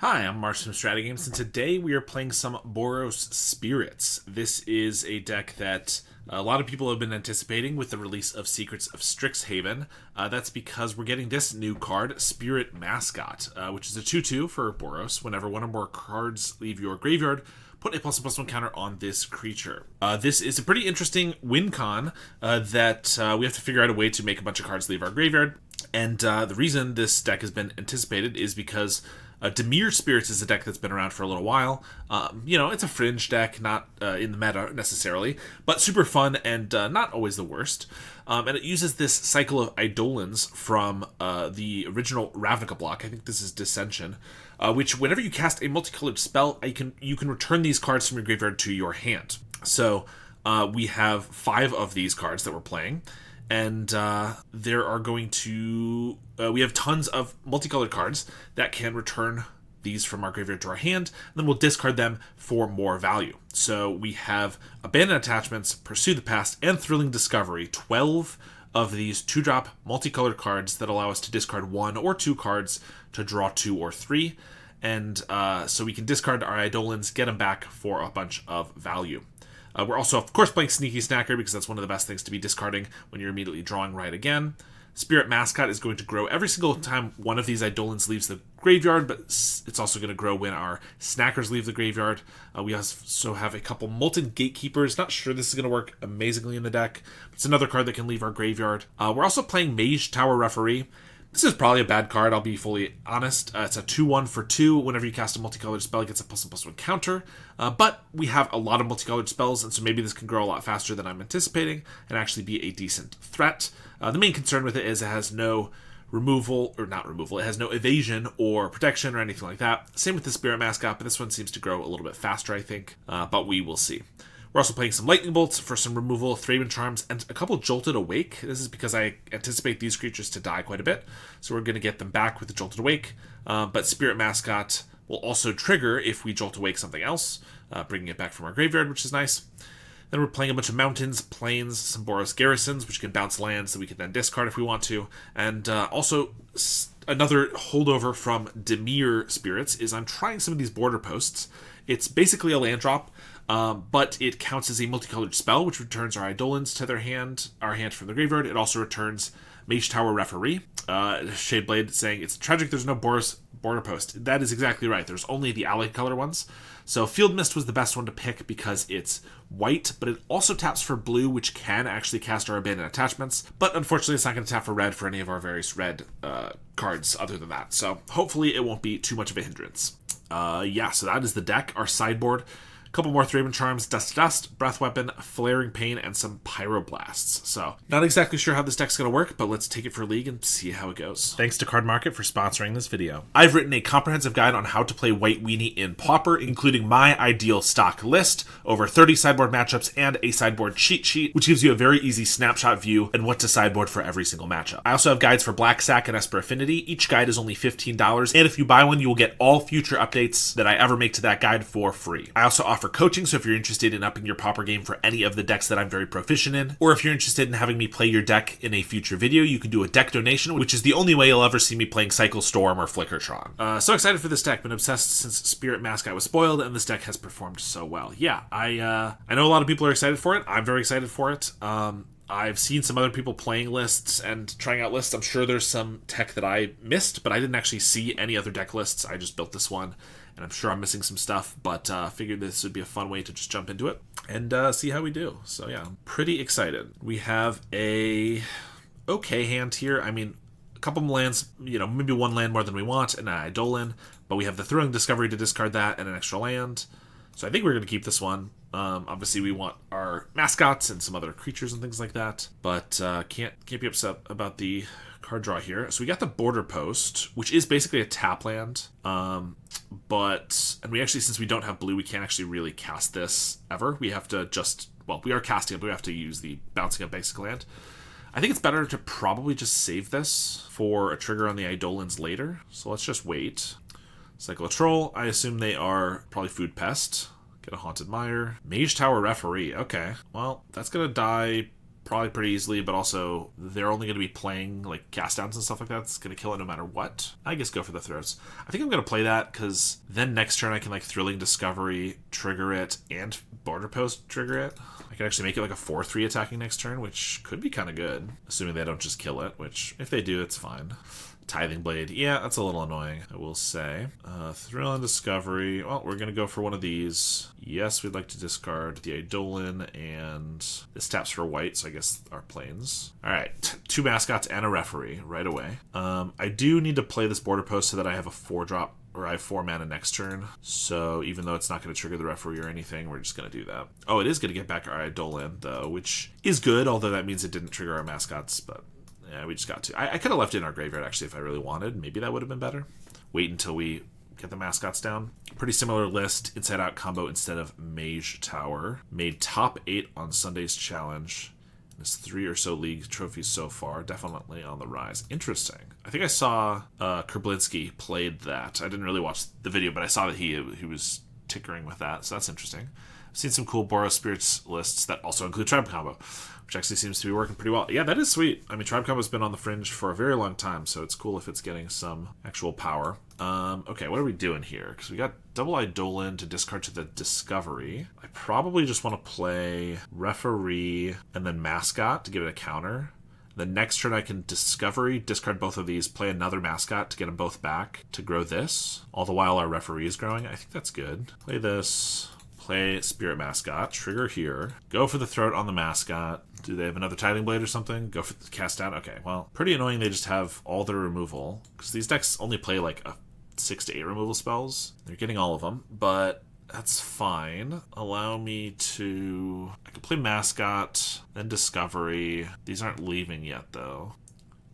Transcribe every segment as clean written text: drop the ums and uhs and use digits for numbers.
Hi, I'm Marsh from StrataGames, and today we are playing some Boros Spirits. This is a deck that a lot of people have been anticipating with the release of Secrets of Strixhaven. That's because we're getting this new card, Spirit Mascot, which is a 2/2 for Boros. Whenever one or more cards leave your graveyard, put a +1/+1 counter on this creature. This is a pretty interesting win con that we have to figure out a way to make a bunch of cards leave our graveyard. And the reason this deck has been anticipated is because Dimir Spirits is a deck that's been around for a little while. It's a fringe deck, not in the meta necessarily, but super fun and not always the worst. And it uses this cycle of Eidolons from the original Ravnica block. I think this is Dissension, which whenever you cast a multicolored spell, you can return these cards from your graveyard to your hand. So we have 5 of these cards that we're playing. And there are going to... we have tons of multicolored cards that can return these from our graveyard to our hand, and then we'll discard them for more value. So we have Abandoned Attachments, Pursue the Past, and Thrilling Discovery. 12 of these 2-drop multicolored cards that allow us to discard 1 or 2 cards to draw 2 or 3. And so we can discard our Eidolons, get them back for a bunch of value. We're also, of course, playing Sneaky Snacker because that's one of the best things to be discarding when you're immediately drawing right again. Spirit Mascot is going to grow every single time one of these Eidolons leaves the graveyard, but it's also going to grow when our Snackers leave the graveyard. We also have a couple Molten Gatekeepers. Not sure this is going to work amazingly in the deck, but it's another card that can leave our graveyard. We're also playing Mage Tower Referee. This is probably a bad card, I'll be fully honest. It's a 2/1 for 2. Whenever you cast a multicolored spell, it gets a +1/+1 counter. But we have a lot of multicolored spells, and so maybe this can grow a lot faster than I'm anticipating and actually be a decent threat. The main concern with it is it has no removal, or not removal, it has no evasion or protection or anything like that. Same with the Spirit Mascot, but this one seems to grow a little bit faster, I think. But we will see. We're also playing some Lightning Bolts for some removal, Thraben Charms, and a couple Jolted Awake. This is because I anticipate these creatures to die quite a bit, so we're going to get them back with the Jolted Awake. But Spirit Mascot will also trigger if we Jolt Awake something else, bringing it back from our graveyard, which is nice. Then we're playing a bunch of Mountains, Plains, some Boros Garrisons, which can bounce lands that we can then discard if we want to. And also, another holdover from Dimir Spirits is I'm trying some of these Border Posts. It's basically a land drop, but it counts as a multicolored spell, which returns our Eidolons to our hand from the graveyard. It also returns Mage Tower Referee. Shadeblade saying, it's tragic there's no Boros Border Post. That is exactly right. There's only the allied color ones. So Field Mist was the best one to pick because it's white, but it also taps for blue, which can actually cast our Abandoned Attachments. But unfortunately, it's not going to tap for red for any of our various red cards other than that. So hopefully it won't be too much of a hindrance. So that is the deck. Our sideboard. A couple more Thraben Charms, Dust, Breath Weapon, Flaring Pain, and some Pyroblasts. So, not exactly sure how this deck's going to work, but let's take it for League and see how it goes. Thanks to Card Market for sponsoring this video. I've written a comprehensive guide on how to play White Weenie in Pauper, including my ideal stock list, over 30 sideboard matchups, and a sideboard cheat sheet, which gives you a very easy snapshot view and what to sideboard for every single matchup. I also have guides for Black Sack and Esper Affinity. Each guide is only $15, and if you buy one, you will get all future updates that I ever make to that guide for free. I also offer coaching, so if you're interested in upping your Pauper game for any of the decks that I'm very proficient in, or if you're interested in having me play your deck in a future video, you can do a deck donation, which is the only way you'll ever see me playing Cycle Storm or Flickertron. So excited for this deck. Been obsessed since Spirit Mascot was spoiled, and this deck has performed so well. Yeah, I know a lot of people are excited for it. I'm very excited for it. I've seen some other people playing lists and trying out lists. I'm sure there's some tech that I missed, but I didn't actually see any other deck lists. I just built this one, and I'm sure I'm missing some stuff, but figured this would be a fun way to just jump into it and see how we do. So yeah, I'm pretty excited. We have a okay hand here. I mean, a couple lands, maybe one land more than we want, and an Eidolon, but we have the Thrilling Discovery to discard that and an extra land. So I think we're going to keep this one. Obviously, we want our mascots and some other creatures and things like that, but can't be upset about the card draw here. So we got the Border Post, which is basically a tap land, and we actually, since we don't have blue, we can't actually really cast this ever. We have to we are casting it, but we have to use the bouncing of basic land. I think it's better to probably just save this for a trigger on the Eidolons later, so let's just wait. Cycle a Troll. I assume they are probably Food Pest. Get a Haunted Mire. Mage Tower Referee. Okay. Well, that's going to die probably pretty easily, but also they're only going to be playing like cast downs and stuff like that. It's going to kill it no matter what. I guess go for the throats. I think I'm going to play that because then next turn I can like Thrilling Discovery, trigger it, and Border Post trigger it. I can actually make it like a 4-3 attacking next turn, which could be kind of good, assuming they don't just kill it, which if they do, it's fine. Tithing Blade, yeah, that's a little annoying, I will say. Thrill and Discovery, well, we're going to go for one of these. Yes, we'd like to discard the Eidolon, and this taps for white, so I guess our planes. Alright, 2 mascots and a referee right away. I do need to play this Border Post so that I have a 4-drop, or I have 4 mana next turn. So even though it's not going to trigger the referee or anything, we're just going to do that. Oh, it is going to get back our Eidolon, though, which is good, although that means it didn't trigger our mascots, but yeah, we just got to. I could have left it in our graveyard, actually, if I really wanted. Maybe that would have been better. Wait until we get the mascots down. Pretty similar list, inside-out combo instead of Mage Tower. Made top 8 on Sunday's challenge. There's 3 or so league trophies so far. Definitely on the rise. Interesting. I think I saw Kerblinski played that. I didn't really watch the video, but I saw that he was tinkering with that, so that's interesting. I've seen some cool Boros Spirits lists that also include Tribe Combo, which actually seems to be working pretty well. Yeah, that is sweet. I mean, Tribe Combo's been on the fringe for a very long time, so it's cool if it's getting some actual power. Okay, what are we doing here? Because we got double Eidolon to discard to the Discovery. I probably just want to play Referee and then Mascot to give it a counter. The next turn I can Discovery, discard both of these, play another Mascot to get them both back to grow this. All the while our Referee is growing. I think that's good. Play this. Play Spirit Mascot, trigger here, go for the throat on the Mascot. Do they have another Tithing Blade or something? Go for the cast down? Okay, well, pretty annoying they just have all their removal, because these decks only play like 6 to 8 removal spells. They're getting all of them, but that's fine. Allow me to... I can play Mascot, then Discovery. These aren't leaving yet, though.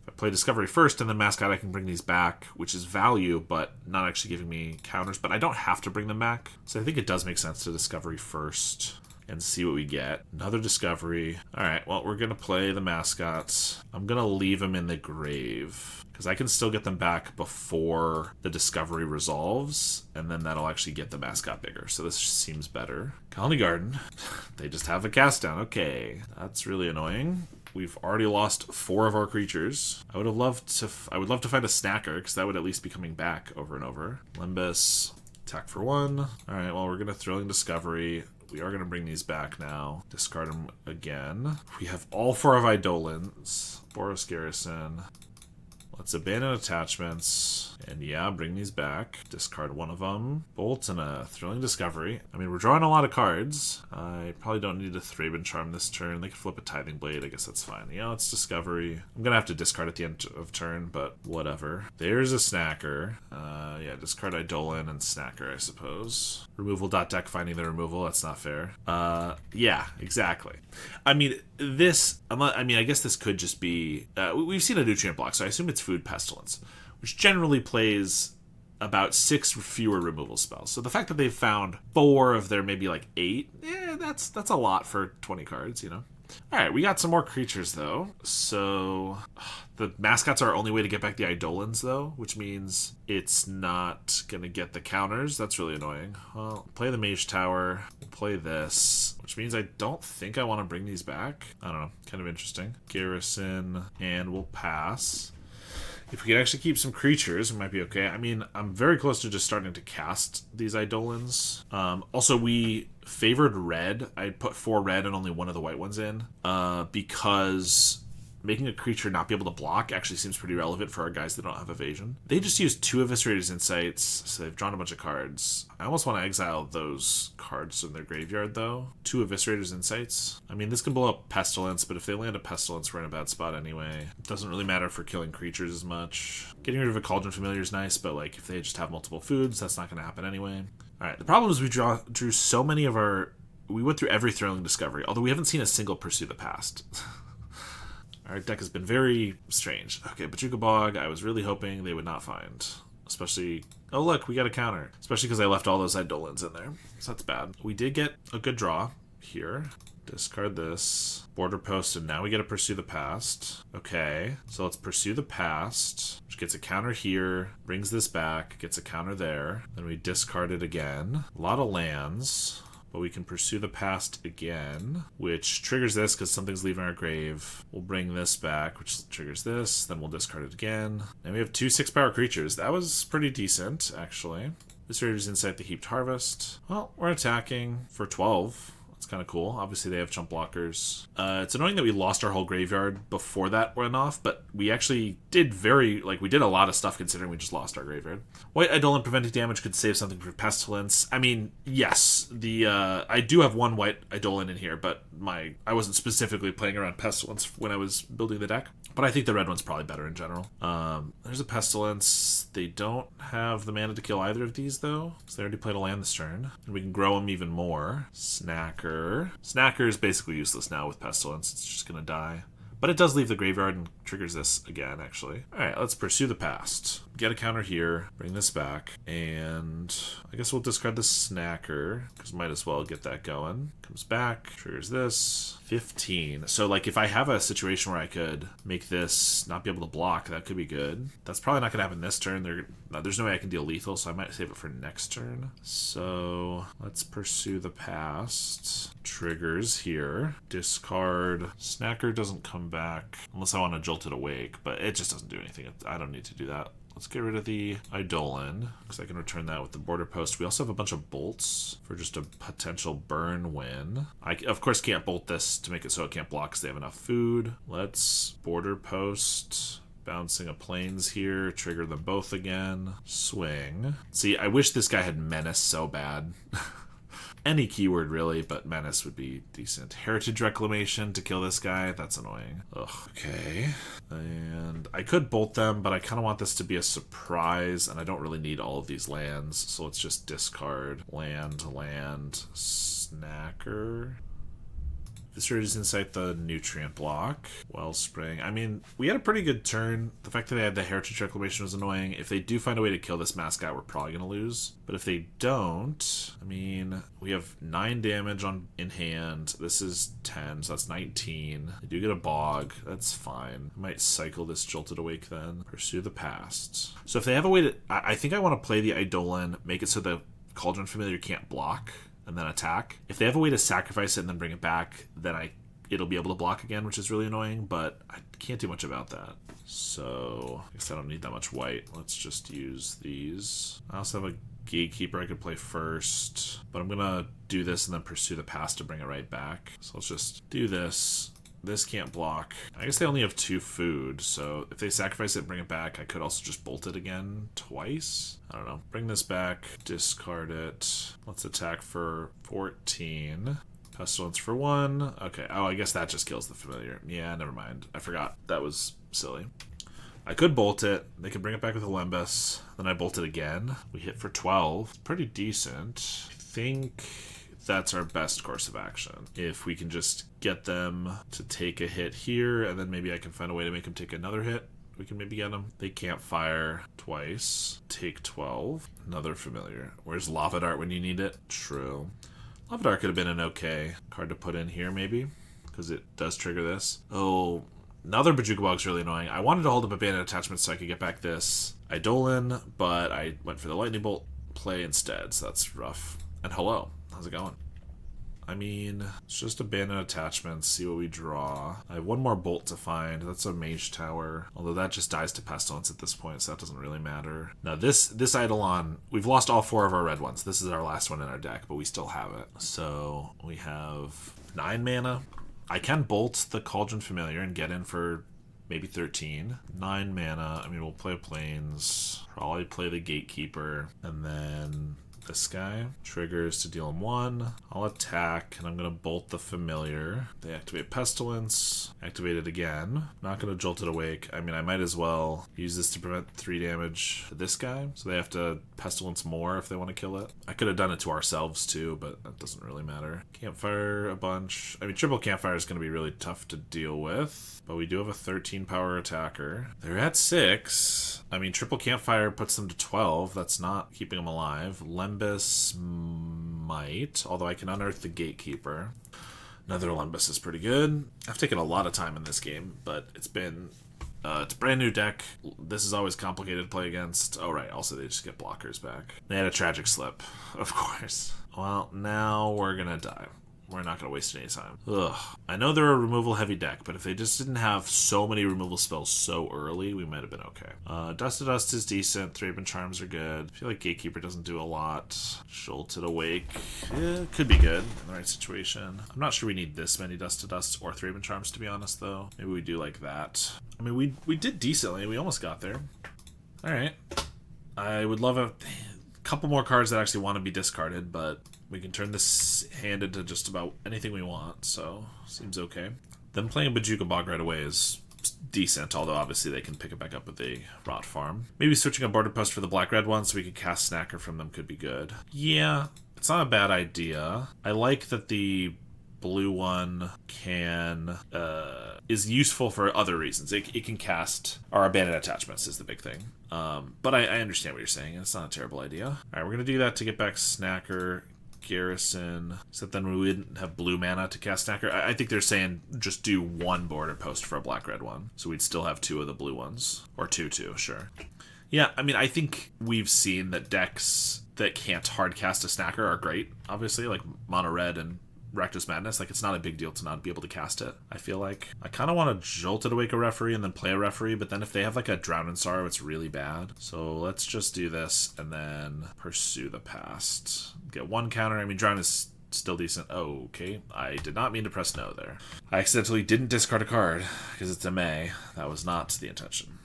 I play Discovery first, and then Mascot, I can bring these back, which is value, but not actually giving me counters. But I don't have to bring them back, so I think it does make sense to Discovery first and see what we get. Another Discovery. All right, well, we're going to play the Mascots. I'm going to leave them in the grave, because I can still get them back before the Discovery resolves, and then that'll actually get the Mascot bigger. So this seems better. Colony Garden. They just have a cast down. Okay, that's really annoying. We've already lost 4 of our creatures. I would love to find a Snacker, because that would at least be coming back over and over. Limbus, attack for 1. All right, well, we're going to Thrilling Discovery. We are going to bring these back now. Discard them again. We have all 4 of Eidolons. Boros Garrison. Let's abandon attachments. And yeah, bring these back. Discard one of them. Bolt and a Thrilling Discovery. I mean, we're drawing a lot of cards. I probably don't need a Thraben Charm this turn. They could flip a Tithing Blade. I guess that's fine. Yeah, it's Discovery. I'm going to have to discard at the end of turn, but whatever. There's a Snacker. Yeah, discard Eidolon and Snacker, I suppose. Removal deck finding the removal. That's not fair. Yeah, exactly. I mean, I guess this could just be... we've seen a nutrient block, so I assume it's Food Pestilence, which generally plays about 6 fewer removal spells. So the fact that they've found 4 of their maybe like 8, that's a lot for 20 cards, you know? All right, we got some more creatures, though. So the Mascots are our only way to get back the Eidolons, though, which means it's not going to get the counters. That's really annoying. Well, play the Mage Tower. We'll play this, which means I don't think I want to bring these back. I don't know. Kind of interesting. Garrison, and we'll pass. If we could actually keep some creatures, it might be okay. I mean, I'm very close to just starting to cast these Eidolons. Also, we favored red. I put 4 red and only 1 of the white ones in because making a creature not be able to block actually seems pretty relevant for our guys that don't have evasion. They just used 2 Eviscerator's Insights, so they've drawn a bunch of cards. I almost want to exile those cards in their graveyard, though. 2 Eviscerator's Insights. I mean, this can blow up Pestilence, but if they land a Pestilence, we're in a bad spot anyway. It doesn't really matter for killing creatures as much. Getting rid of a Cauldron Familiar is nice, but like if they just have multiple foods, that's not going to happen anyway. Alright, the problem is we drew so many of our... We went through every Thrilling Discovery, although we haven't seen a single Pursue the Past. Our deck has been very strange. Okay, Bojuka Bog, I was really hoping they would not find. Especially... Oh, look, we got a counter. Especially because I left all those Eidolons in there. So that's bad. We did get a good draw here. Discard this. Border Post, and now we get to Pursue the Past. Okay, so let's Pursue the Past, which gets a counter here, brings this back, gets a counter there. Then we discard it again. A lot of lands. But we can pursue the past again, which triggers this because something's leaving our grave. We'll bring this back, which triggers this. Then we'll discard it again. And we have 2 6-power creatures. That was pretty decent, actually. This Raider's Insight the Heaped Harvest. Well, we're attacking for 12. It's kind of cool. Obviously, they have chump blockers. It's annoying that we lost our whole graveyard before that went off, but we actually did we did a lot of stuff considering we just lost our graveyard. White Eidolon preventing damage could save something for Pestilence. I mean, yes, I do have 1 White Eidolon in here, but I wasn't specifically playing around Pestilence when I was building the deck. But I think the red one's probably better in general. There's a Pestilence. They don't have the mana to kill either of these, though, because they already played a land this turn. And we can grow them even more. Snacker. Snacker is basically useless now with Pestilence. It's just going to die. But it does leave the graveyard and triggers this again, actually. All right, let's pursue the past. Get a counter here, bring this back, and I guess we'll discard the Snacker, because might as well get that going. Comes back, triggers this. 15. So, if I have a situation where I could make this not be able to block, that could be good. That's probably not going to happen this turn. There's no way I can deal lethal, so I might save it for next turn. So, let's pursue the past. Triggers here. Discard. Snacker doesn't come back unless I want to Jolted Awake, but it just doesn't do anything. I don't need to do that. Let's get rid of the Eidolon, because I can return that with the Border Post. We also have a bunch of bolts for just a potential burn win. I, of course, can't bolt this to make it so it can't block because they have enough food. Let's Border Post. Bouncing a planes here, trigger them both again. Swing. See, I wish this guy had Menace so bad. Any keyword, really, but Menace would be decent. Heritage Reclamation to kill this guy. That's annoying. Ugh. Okay. And I could bolt them, but I kind of want this to be a surprise, and I don't really need all of these lands, so let's just discard land, Snacker. Viscerator's Insight the Nutrient Block. Wellspring. I mean, we had a pretty good turn. The fact that they had the Heritage Reclamation was annoying. If they do find a way to kill this mascot, we're probably going to lose. But if they don't, I mean, we have 9 damage in hand. This is 10, so that's 19. They do get a Bog. That's fine. I might cycle this Jolted Awake then. Pursue the past. So if they have a way to... I think I want to play the Eidolon, make it so the Cauldron Familiar can't block, and then attack. If they have a way to sacrifice it and then bring it back, then it'll be able to block again, which is really annoying, but I can't do much about that. So, I guess I don't need that much white. Let's just use these. I also have a Gatekeeper I could play first, but I'm gonna do this and then pursue the past to bring it right back. So let's just do this. This can't block. I guess they only have 2 food, so if they sacrifice it and bring it back, I could also just bolt it again twice. I don't know. Bring this back, discard it. Let's attack for 14. Pestilence for 1. Okay. Oh, I guess that just kills the familiar. Yeah, never mind. I forgot. That was silly. I could bolt it. They could bring it back with Olympus. Then I bolt it again. We hit for 12. Pretty decent. I think that's our best course of action. If we can just get them to take a hit here, and then maybe I can find a way to make them take another hit, we can maybe get them. They can't fire twice. Take 12. Another familiar. Where's Lava Dart when you need it? True. Lava Dart could have been an okay card to put in here, maybe, because it does trigger this. Oh, another Bojuka Bog's really annoying. I wanted to hold up Abandoned Attachment so I could get back this Eidolon, but I went for the Lightning Bolt play instead, so that's rough. And hello. How's it going? I mean, it's just Abandoned Attachments, see what we draw. I have 1 more Bolt to find. That's a Mage Tower. Although that just dies to Pestilence at this point, so that doesn't really matter. Now, this Eidolon, we've lost all 4 of our red ones. This is our last one in our deck, but we still have it. So, we have 9 mana. I can Bolt the Cauldron Familiar and get in for maybe 13. 9 mana. I mean, we'll play Plains. Probably play the Gatekeeper. And then this guy. Triggers to deal him 1. I'll attack, and I'm going to bolt the familiar. They activate Pestilence. Activate it again. Not going to Jolt it Awake. I mean, I might as well use this to prevent 3 damage to this guy. So they have to Pestilence more if they want to kill it. I could have done it to ourselves too, but that doesn't really matter. Campfire a bunch. I mean, triple Campfire is going to be really tough to deal with, but we do have a 13 power attacker. They're at 6. I mean, triple Campfire puts them to 12. That's not keeping them alive. Lembus might, although I can unearth the Gatekeeper. Another Lembus is pretty good. I've taken a lot of time in this game, but it's been... it's a brand new deck. This is always complicated to play against. Oh, right. Also, they just get blockers back. They had a Tragic Slip, of course. Well, now we're gonna die. We're not going to waste any time. Ugh. I know they're a removal-heavy deck, but if they just didn't have so many removal spells so early, we might have been okay. Dust to Dust is decent. Thraben Charms are good. I feel like Gatekeeper doesn't do a lot. Jolted Awake could be good in the right situation. I'm not sure we need this many Dust to Dusts or Thraben Charms, to be honest, though. Maybe we do like that. I mean, we did decently. We almost got there. All right. I would love a couple more cards that actually want to be discarded, but we can turn this hand into just about anything we want, so seems okay. Them playing a Bojuka Bog right away is decent, although obviously they can pick it back up with a Rot Farm. Maybe switching a Border Post for the black-red one so we can cast Snacker from them could be good. Yeah, it's not a bad idea. I like that the blue one is useful for other reasons. It can cast our Abandoned Attachments is the big thing. But I understand what you're saying. It's not a terrible idea. All right, we're going to do that to get back Snacker, Garrison, so then we wouldn't have blue mana to cast Snacker. I think they're saying just do one Border Post for a black-red one, so we'd still have two of the blue ones. Or two, sure. Yeah, I mean, I think we've seen that decks that can't hard cast a Snacker are great, obviously, like Mono Red and Reckless Madness. Like, it's not a big deal to not be able to cast it, I feel like. I kind of want to Jolted Awake a Referee and then play a Referee, but then if they have, like, a Drown in Sorrow, it's really bad. So let's just do this and then Pursue the Past. Get one counter. I mean, Drown is still decent. Oh, okay. I did not mean to press no there. I accidentally didn't discard a card because it's a May. That was not the intention.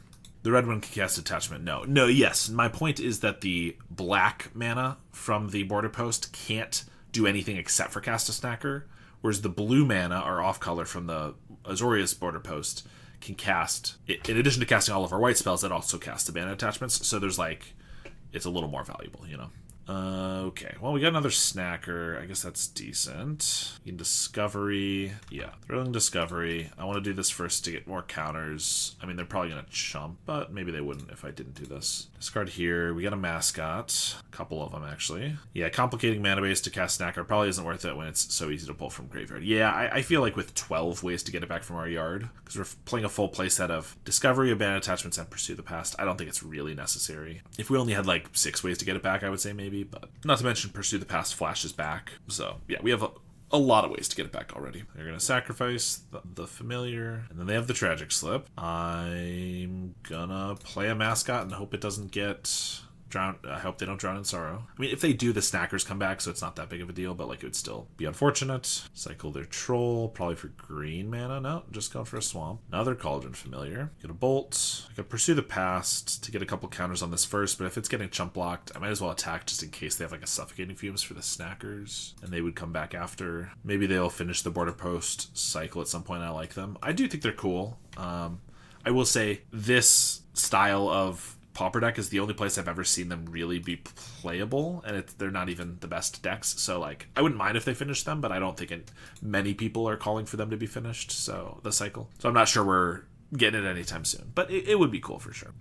The red one can cast Attachment. No, yes. My point is that the black mana from the Border Post can't do anything except for cast a Snacker, whereas the blue mana, our off-color from the Azorius Border Post, can cast, in addition to casting all of our white spells, it also casts Abandoned Attachments, so there's like, it's a little more valuable, you know? Okay, well, we got another Snacker. I guess that's decent. In Discovery. Yeah, Thrilling Discovery. I want to do this first to get more counters. I mean, they're probably going to chump, but maybe they wouldn't if I didn't do this. Discard here. We got a Mascot. A couple of them, actually. Yeah, complicating mana base to cast Snacker probably isn't worth it when it's so easy to pull from Graveyard. Yeah, I feel like with 12 ways to get it back from our yard, because we're playing a full playset of Discovery, Abandoned Attachments, and Pursue the Past, I don't think it's really necessary. If we only had like 6 ways to get it back, I would say maybe. But not to mention Pursue the Past flashes back. So yeah, we have a lot of ways to get it back already. They're going to sacrifice the Familiar, and then they have the Tragic Slip. I'm gonna play a Mascot and hope it doesn't get drowned. I hope they don't drown in sorrow. I mean, if they do, the Snackers come back, so it's not that big of a deal, but like it would still be unfortunate. Cycle their Troll, probably for green mana. No, just going for a Swamp. Another Cauldron Familiar. Get a Bolt. I could Pursue the Past to get a couple counters on this first, but if it's getting chump blocked, I might as well attack just in case they have like a Suffocating Fumes for the Snackers, and they would come back after. Maybe they'll finish the Border Post cycle at some point. I like them. I do think they're cool. I will say this style of Pauper deck is the only place I've ever seen them really be playable, and they're not even the best decks, so like I wouldn't mind if they finished them, but I don't think many people are calling for them to be finished, so the cycle. So I'm not sure we're getting it anytime soon, but it would be cool for sure.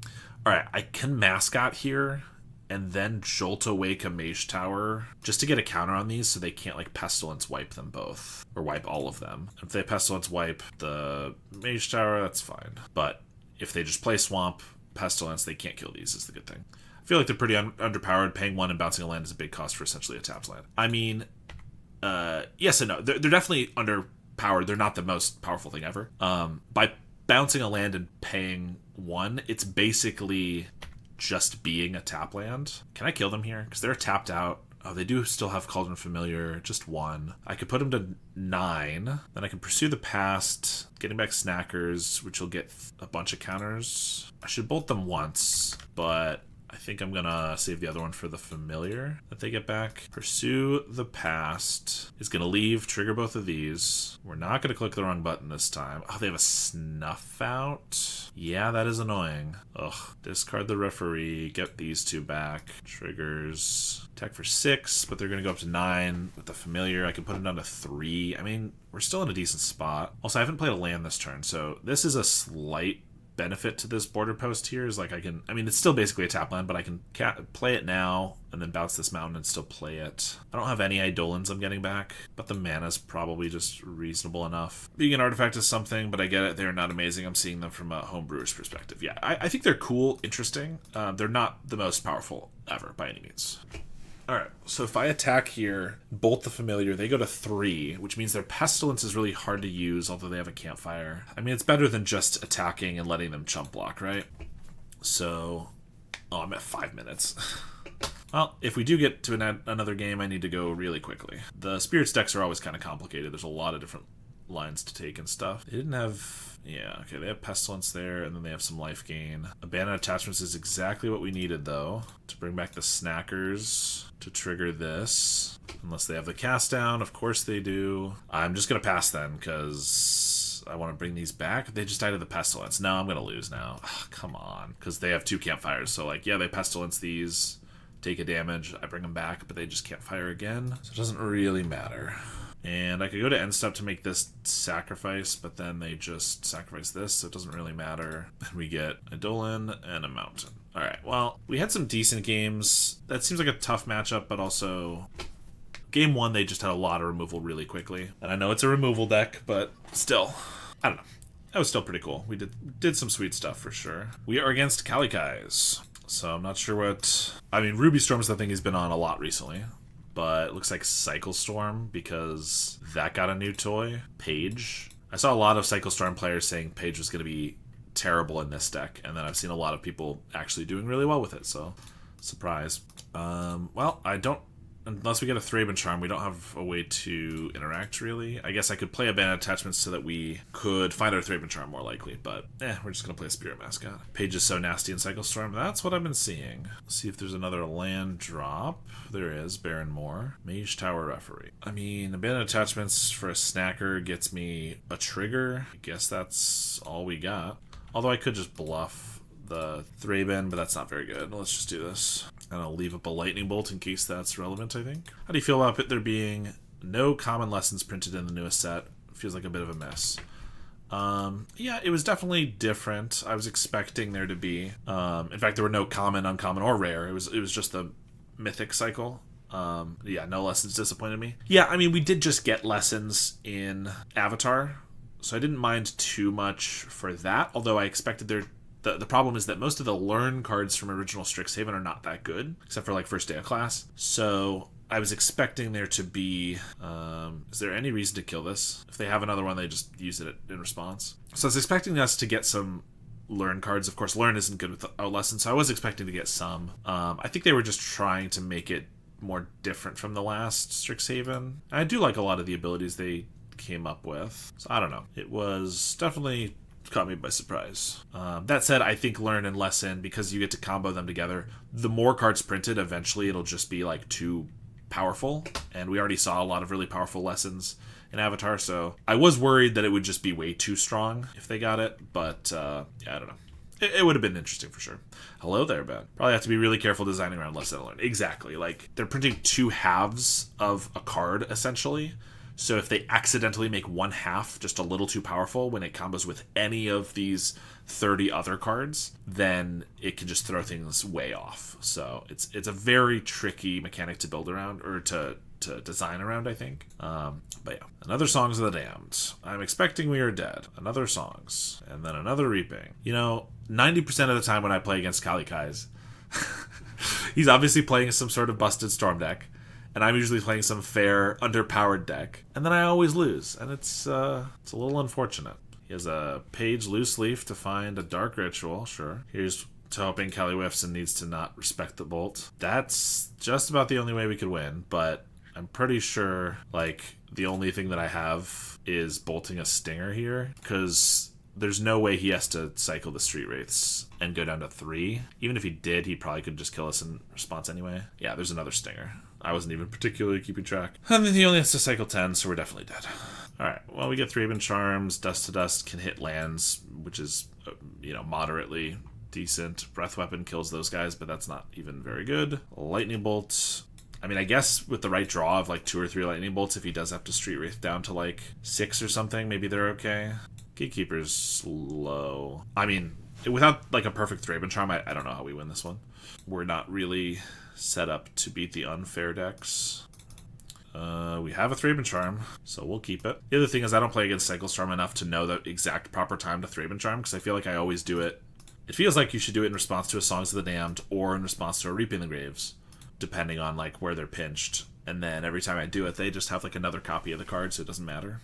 Alright, I can Mascot here, and then Jolt Awake a Mage Tower, just to get a counter on these so they can't like Pestilence wipe them both, or wipe all of them. If they Pestilence wipe the Mage Tower, that's fine, but if they just play Swamp, Pestilence, they can't kill these is the good thing. I feel like they're pretty underpowered. Paying 1 and bouncing a land is a big cost for essentially a tapped land. I mean, yes and no. They're definitely underpowered. They're not the most powerful thing ever. By bouncing a land and paying 1, it's basically just being a tap land. Can I kill them here? Because they're tapped out. Oh, they do still have Cauldron Familiar, just 1. I could put them to 9. Then I can Pursue the Past, getting back Snackers, which will get a bunch of counters. I should bolt them once, but I think I'm gonna save the other one for the Familiar that they get back. Pursue the Past is gonna leave, trigger both of these. We're not gonna click the wrong button this time. Oh, they have a Snuff Out. Yeah, that is annoying. Ugh. Discard the Referee, get these 2 back. Triggers. Attack for 6, but they're gonna go up to 9 with the Familiar. I can put them down to 3. I mean, we're still in a decent spot. Also, I haven't played a land this turn, so this is a slight benefit to this Border Post here is like I mean it's still basically a tap land, but I can play it now and then bounce this mountain and still play it. I don't have any Eidolons I'm getting back, but the mana's probably just reasonable enough. Being an artifact is something, but I get it, they're not amazing. I'm seeing them from a homebrewer's perspective. Yeah, I think they're cool, interesting. They're not the most powerful ever by any means. Alright, so if I attack here, bolt the familiar, they go to 3, which means their pestilence is really hard to use, although they have a campfire. I mean, it's better than just attacking and letting them chump block, right? So, oh, I'm at 5 minutes. Well, if we do get to another game, I need to go really quickly. The Spirits decks are always kind of complicated. There's a lot of different lines to take and stuff. They didn't have... Yeah, okay, they have Pestilence there, and then they have some life gain. Abandoned Attachments is exactly what we needed, though, to bring back the Snackers to trigger this. Unless they have the Cast Down. Of course they do. I'm just going to pass then, because I want to bring these back. They just died of the Pestilence. No, I'm going to lose now. Ugh, come on. Because they have 2 campfires, so, like, yeah, they Pestilence these... take a damage, I bring them back, but they just can't fire again. So it doesn't really matter. And I could go to end step to make this sacrifice, but then they just sacrifice this, so it doesn't really matter. And we get a Dolan and a Mountain. Alright, well, we had some decent games. That seems like a tough matchup, but also... Game 1, they just had a lot of removal really quickly. And I know it's a removal deck, but still, I don't know. That was still pretty cool. We did some sweet stuff for sure. We are against Kalikais. So I'm not sure what... I mean, Ruby Storm's the thing he's been on a lot recently. But it looks like Cycle Storm, because that got a new toy. Page. I saw a lot of Cycle Storm players saying Page was going to be terrible in this deck. And then I've seen a lot of people actually doing really well with it, so... Surprise. Well, I don't... Unless we get a Thraben Charm, we don't have a way to interact, really. I guess I could play Abandoned Attachments so that we could find our Thraben Charm more likely, but we're just going to play a Spirit Mascot. Page is so nasty in Cycle Storm. That's what I've been seeing. Let's see if there's another land drop. There is. Baron Moore. Mage Tower Referee. I mean, Abandoned Attachments for a Snacker gets me a trigger. I guess that's all we got. Although I could just bluff the Thraben, but that's not very good. Let's just do this. And I'll leave up a Lightning Bolt in case that's relevant, I think. How do you feel about there being no common lessons printed in the newest set? Feels like a bit of a miss. Yeah, it was definitely different. I was expecting there to be. In fact, there were no common, uncommon, or rare. It was just the mythic cycle. Yeah, no lessons disappointed me. Yeah, I mean, we did just get lessons in Avatar, so I didn't mind too much for that, although I expected there... The problem is that most of the learn cards from original Strixhaven are not that good, except for like first day of class. So I was expecting there to be... is there any reason to kill this? If they have another one, they just use it in response. So I was expecting us to get some learn cards. Of course, learn isn't good without lessons, so I was expecting to get some. I think they were just trying to make it more different from the last Strixhaven. I do like a lot of the abilities they came up with. So I don't know. It was definitely... caught me by surprise. That said, I think learn and lesson, because you get to combo them together, the more cards printed, eventually it'll just be like too powerful, and we already saw a lot of really powerful lessons in Avatar, so I was worried that it would just be way too strong if they got it, but yeah, I don't know. It would have been interesting for sure. Hello there, Ben. Probably have to be really careful designing around lesson and learn. Exactly, like they're printing 2 halves of a card essentially. So if they accidentally make 1 half just a little too powerful when it combos with any of these 30 other cards, then it can just throw things way off. So it's a very tricky mechanic to build around, or to design around, I think. But yeah, another Songs of the Damned. I'm expecting We Are Dead. Another Songs. And then another Reaping. You know, 90% of the time when I play against Kalikais, he's obviously playing some sort of busted Storm deck. And I'm usually playing some fair, underpowered deck. And then I always lose. And it's a little unfortunate. He has a Page Loose Leaf to find a Dark Ritual, sure. Here's to hoping Kelly Whiffson needs to not respect the Bolt. That's just about the only way we could win, but I'm pretty sure, like, the only thing that I have is bolting a Stinger here, because there's no way he has to cycle the Street Wraiths and go down to 3. Even if he did, he probably could just kill us in response anyway. Yeah, there's another Stinger. I wasn't even particularly keeping track. And then he only has to cycle 10, so we're definitely dead. Alright, well, we get Thraben Charms. Dust to Dust can hit lands, which is, moderately decent. Breath Weapon kills those guys, but that's not even very good. Lightning Bolt. I mean, I guess with the right draw of like 2 or 3 Lightning Bolts, if he does have to Street Wraith down to like 6 or something, maybe they're okay. Gatekeeper's slow. I mean, without like a perfect Thraben Charm, I don't know how we win this one. We're not really set up to beat the unfair decks. We have a Thraben Charm, so we'll keep it. The other thing is I don't play against Cycle Storm enough to know the exact proper time to Thraben Charm, because I feel like I always do it. It feels like you should do it in response to a Songs of the Damned or in response to a Reaping the Graves. depending on like where they're pinched. And then every time I do it, they just have like another copy of the card, so it doesn't matter.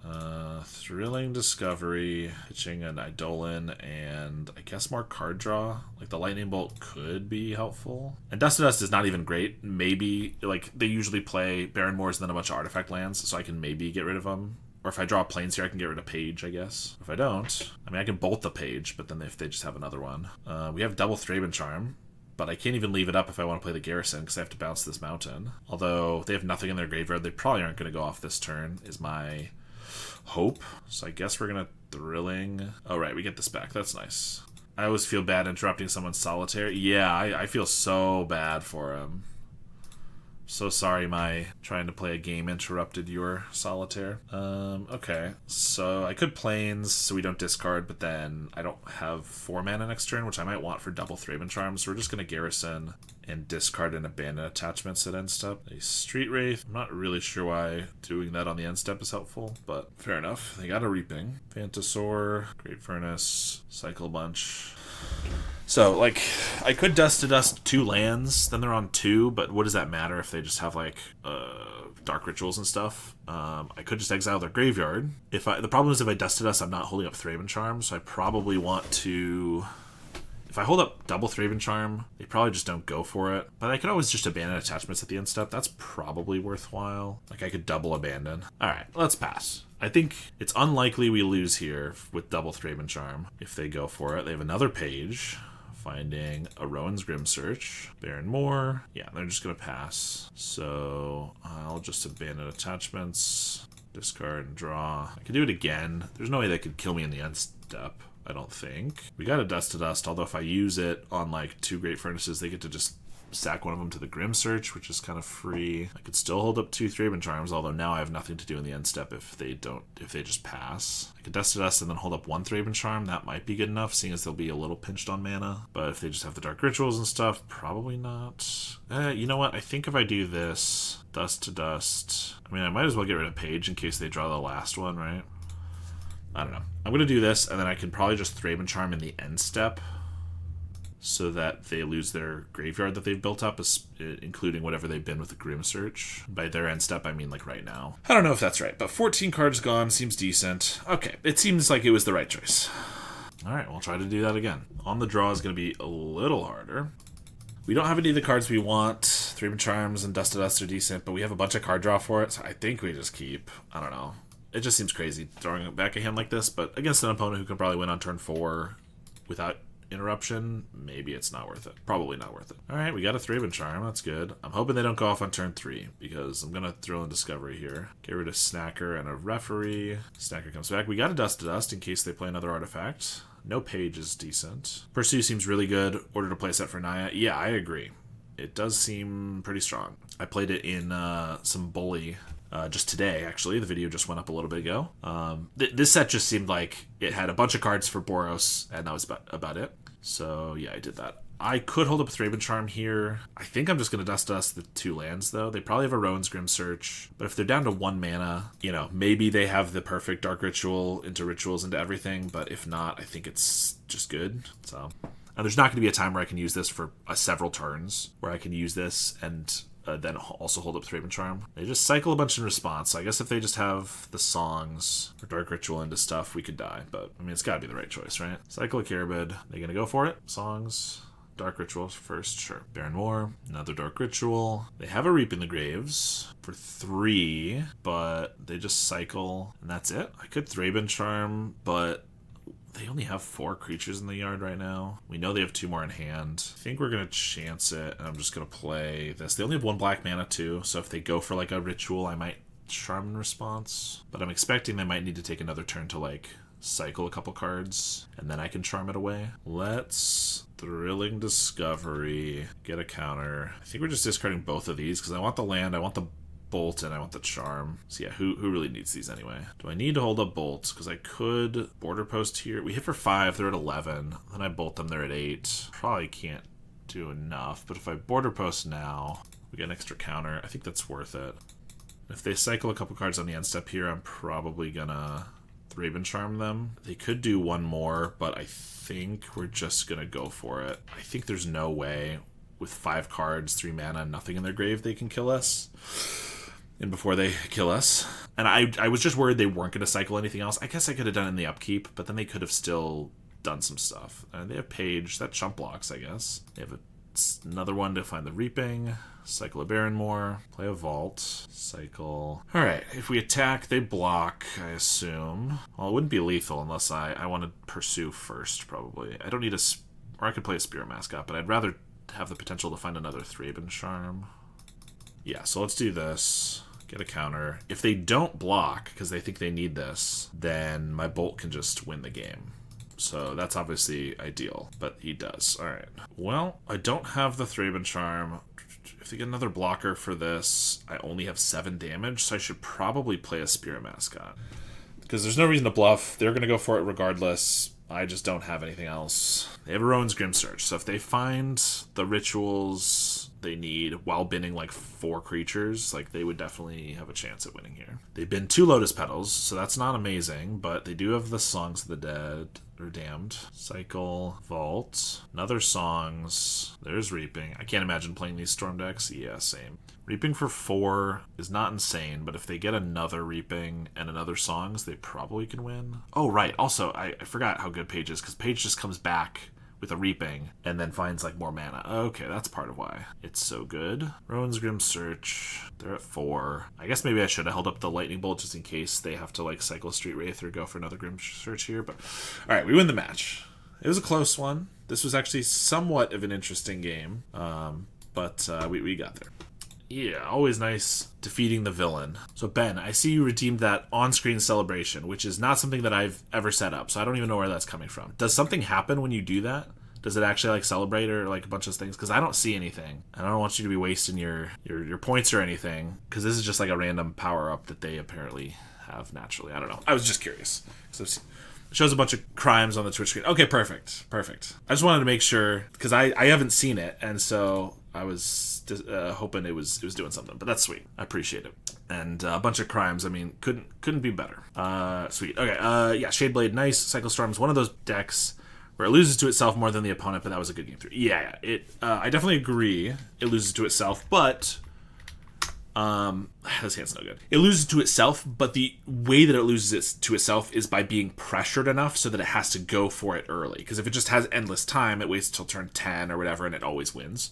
Thrilling Discovery, pitching an Eidolon, and I guess more card draw. Like the Lightning Bolt could be helpful. And Dust to Dust is not even great. Maybe, like, they usually play Baron Moors and then a bunch of artifact lands, so I can maybe get rid of them. Or if I draw planes here, I can get rid of Page, I guess. If I don't, I mean, I can bolt the Page, but then if they just have another one. We have double Thraben Charm. But I can't even leave it up if I want to play the Garrison, because I have to bounce this mountain. Although they have nothing in their graveyard, they probably aren't going to go off this turn, is my hope. So I guess we're going to Thrilling. Oh, right, we get this back. That's nice. I always feel bad interrupting someone's solitaire. Yeah, I feel so bad for him. So sorry my trying to play a game interrupted your solitaire. Okay. So I could planes so we don't discard, but then I don't have 4 mana next turn, which I might want for double Thraben Charms. So we're just going to Garrison and discard and abandon attachments at end step. A Street Wraith. I'm not really sure why doing that on the end step is helpful, but fair enough. They got a Reaping. Phantasaur, Great Furnace, Cycle Bunch. So, like, I could Dust to Dust 2 lands, then they're on 2, but what does that matter if they just have, like, Dark Rituals and stuff? I could just exile their graveyard. The problem is if I Dust to Dust, I'm not holding up Thraben Charm, so I probably want to... If I hold up double Thraben Charm, they probably just don't go for it. But I could always just abandon attachments at the end step. That's probably worthwhile. Like, I could double abandon. Alright, let's pass. I think it's unlikely we lose here with double Thraben Charm if they go for it. They have another Page. Finding a Rowan's Grim Search. Baron Moor. Yeah, they're just going to pass. So I'll just abandon attachments. Discard and draw. I could do it again. There's no way they could kill me in the end step, I don't think. We got a Dust to Dust, although if I use it on like 2 Great Furnaces, they get to just sack one of them to the Grim Search, which is kind of free. I could still hold up 2 Thraben Charms, although now I have nothing to do in the end step if they just pass. I could Dust to Dust and then hold up 1 Thraben Charm. That might be good enough, seeing as they'll be a little pinched on mana. But if they just have the Dark Rituals and stuff, probably not. You know what? I think if I do this, Dust to Dust, I mean, I might as well get rid of Page in case they draw the last one, right? I don't know. I'm going to do this, and then I can probably just Thraben Charm in the end step, so that they lose their graveyard that they've built up, including whatever they've been with the Grim Search. By their end step, I mean like right now. I don't know if that's right, but 14 cards gone seems decent. Okay, it seems like it was the right choice. Alright, we'll try to do that again. On the draw is going to be a little harder. We don't have any of the cards we want. Thraben Charms and Dust to Dust are decent, but we have a bunch of card draw for it, so I think we just keep. I don't know. It just seems crazy throwing back a hand like this, but against an opponent who can probably win on turn 4 without interruption, maybe it's not worth it. Probably not worth it. Alright, we got a Thraben Charm. That's good. I'm hoping they don't go off on turn 3, because I'm going to throw in Discovery here. Get rid of Snacker and a Referee. Snacker comes back. We got a Dust to Dust in case they play another artifact. No Page is decent. Pursue seems really good. Order to play set for Naya. Yeah, I agree. It does seem pretty strong. I played it in some Bully just today, actually. The video just went up a little bit ago. This set just seemed like it had a bunch of cards for Boros, and that was about it. So, yeah, I did that. I could hold up a Thraben Charm here. I think I'm just going to Dust the 2 lands, though. They probably have a Rowan's Grim Search. But if they're down to 1 mana, you know, maybe they have the perfect Dark Ritual into Rituals into everything. But if not, I think it's just good. So, and there's not going to be a time where I can use this for several turns, where I can use this and then also hold up Thraben Charm. They just cycle a bunch in response. So I guess if they just have the songs or Dark Ritual into stuff, we could die. But, I mean, it's got to be the right choice, right? Cycle a Carabid. They going to go for it? Songs. Dark Ritual first, sure. Baron Moor, another Dark Ritual. They have a Reap in the Graves for 3, but they just cycle, and that's it. I could Thraben Charm, but they only have 4 creatures in the yard right now. We know they have 2 more in hand. I think we're going to chance it, and I'm just going to play this. They only have 1 black mana, too, so if they go for, like, a Ritual, I might Charm in response. But I'm expecting they might need to take another turn to, like, cycle a couple cards, and then I can Charm it away. Let's Thrilling Discovery, get a counter. I think we're just discarding both of these, because I want the land, I want the Bolt, and I want the Charm. So yeah, who really needs these anyway? Do I need to hold up Bolts? Because I could Border Post here. We hit for 5, they're at 11. Then I Bolt them, they're at 8. Probably can't do enough, but if I Border Post now, we get an extra counter. I think that's worth it. If they cycle a couple cards on the end step here, I'm probably gonna Thraben Charm them. They could do 1 more, but I think we're just gonna go for it. I think there's no way with 5 cards, 3 mana, nothing in their grave, they can kill us. And before they kill us. And I was just worried they weren't going to cycle anything else. I guess I could have done it in the upkeep, but then they could have still done some stuff. And they have Page. That chump blocks, I guess. They have another one to find the Reaping. Cycle a Barrenmore. Play a Vault. Cycle. Alright, if we attack, they block, I assume. Well, it wouldn't be lethal unless I want to pursue first, probably. I don't need a... Or I could play a Spirit Mascot, but I'd rather have the potential to find another Thraben Charm. Yeah, so let's do this. Get a counter. If they don't block, because they think they need this, then my Bolt can just win the game. So that's obviously ideal, but he does. All right. Well, I don't have the Thraben Charm. If they get another blocker for this, I only have 7 damage, so I should probably play a Spirit Mascot. Because there's no reason to bluff. They're going to go for it regardless. I just don't have anything else. They have a Rowan's Grim Search, so if they find the rituals they need while binning like 4 creatures, like they would definitely have a chance at winning here. They bin 2 Lotus Petals, so that's not amazing, but they do have the Songs of the Dead, or Damned. Cycle, Vault, another Songs, there's Reaping. I can't imagine playing these Storm decks. Yeah, same. Reaping for 4 is not insane, but if they get another Reaping and another Songs, they probably can win. Oh, right. Also, I forgot how good Page is, because Page just comes back with a Reaping and then finds like more mana. Okay, that's part of why it's so good. Rowan's Grim Search, they're at 4. I guess maybe I should have held up the Lightning Bolt just in case they have to like cycle Street Wraith or go for another Grim Search here. But all right, we win the match. It was a close one. This was actually somewhat of an interesting game, but we got there. Yeah, always nice defeating the villain. So Ben, I see you redeemed that on-screen celebration, which is not something that I've ever set up, so I don't even know where that's coming from. Does something happen when you do that? Does it actually like celebrate or like a bunch of things? Because I don't see anything. And I don't want you to be wasting your points or anything, because this is just like a random power-up that they apparently have naturally. I don't know. I was just curious. So it shows a bunch of crimes on the Twitch screen. Okay, perfect. I just wanted to make sure, because I haven't seen it, and so I was just, hoping it was doing something. But that's sweet. I appreciate it. And a bunch of crimes. I mean, couldn't be better. Sweet. Okay. Yeah. Shadeblade, nice. Cycle Storm's one of those decks where it loses to itself more than the opponent, but that was a good game 3. Yeah. I definitely agree. It loses to itself, but this hand's no good. It loses to itself, but the way that it loses it to itself is by being pressured enough so that it has to go for it early. Because if it just has endless time, it waits till turn 10 or whatever, and it always wins.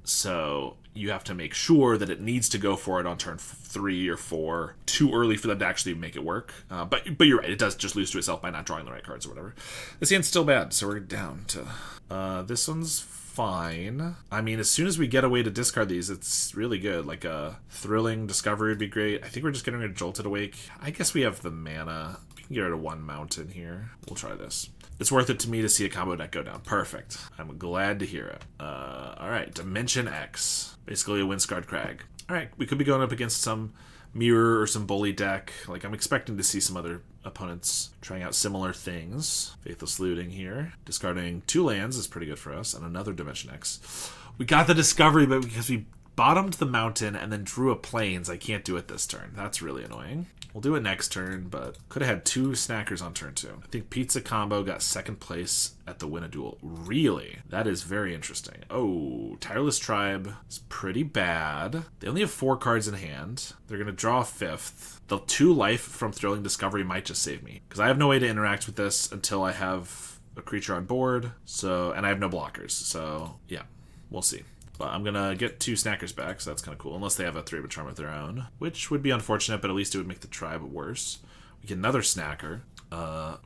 So you have to make sure that it needs to go for it on turn 3 or 4 too early for them to actually make it work. But you're right, it does just lose to itself by not drawing the right cards or whatever. This hand's still bad, so we're down to... this one's fine. I mean, as soon as we get a way to discard these, it's really good. Like a Thrilling Discovery would be great. I think we're just getting rid of Jolted Awake. I guess we have the mana. We can get rid of 1 Mountain here. We'll try this. It's worth it to me to see a combo deck go down. Perfect. I'm glad to hear it. Alright, Dimension X. Basically a Windscarred Crag. Alright, we could be going up against some Mirror or some Bully deck. Like, I'm expecting to see some other opponents trying out similar things. Faithless Looting here. Discarding 2 lands is pretty good for us. And another Dimension X. We got the Discovery, but because we bottomed the Mountain and then drew a Plains, I can't do it this turn. That's really annoying. We'll do it next turn, but could have had 2 snackers on turn 2. I think Pizza Combo got 2nd place at the Win a Duel. Really? That is very interesting. Oh, Tireless Tribe is pretty bad. They only have 4 cards in hand. They're going to draw a 5th. The 2 life from Thrilling Discovery might just save me, because I have no way to interact with this until I have a creature on board. And I have no blockers. So, yeah, we'll see. But I'm going to get 2 snackers back, so that's kind of cool. Unless they have a Thraben Charm of their own, which would be unfortunate, but at least it would make the tribe worse. We get another snacker.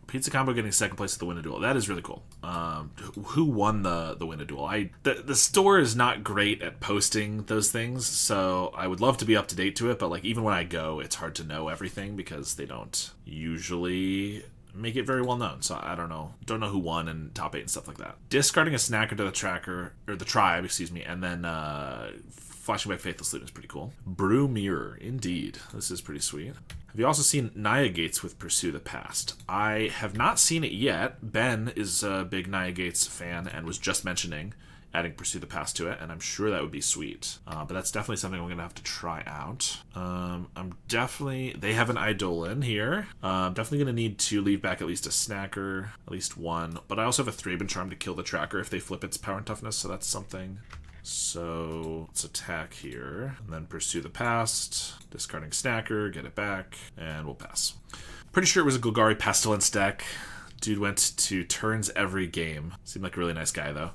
Pizza Combo getting 2nd place at the Win a Duel. That is really cool. Who won the Win a Duel? The store is not great at posting those things, so I would love to be up to date to it, but like even when I go, it's hard to know everything because they don't usually make it very well known. So I don't know who won and top 8 and stuff like that. Discarding a snacker to the tracker, or the tribe, excuse me, and then flashing back Faithless Looting is pretty cool. Brew Mirror, indeed. This is pretty sweet. Have you also seen Naya Gates with Pursue the Past? I have not seen it yet. Ben is a big Naya Gates fan and was just mentioning adding Pursue the Past to it, and I'm sure that would be sweet. But that's definitely something I'm going to have to try out. They have an Eidolon here. I'm definitely going to need to leave back at least a snacker, at least 1. But I also have a Thraben Charm to kill the tracker if they flip its power and toughness, so that's something. So let's attack here, and then pursue the past, discarding Snacker, get it back, and we'll pass. Pretty sure it was a Golgari Pestilence deck. Dude went to turns every game. Seemed like a really nice guy, though.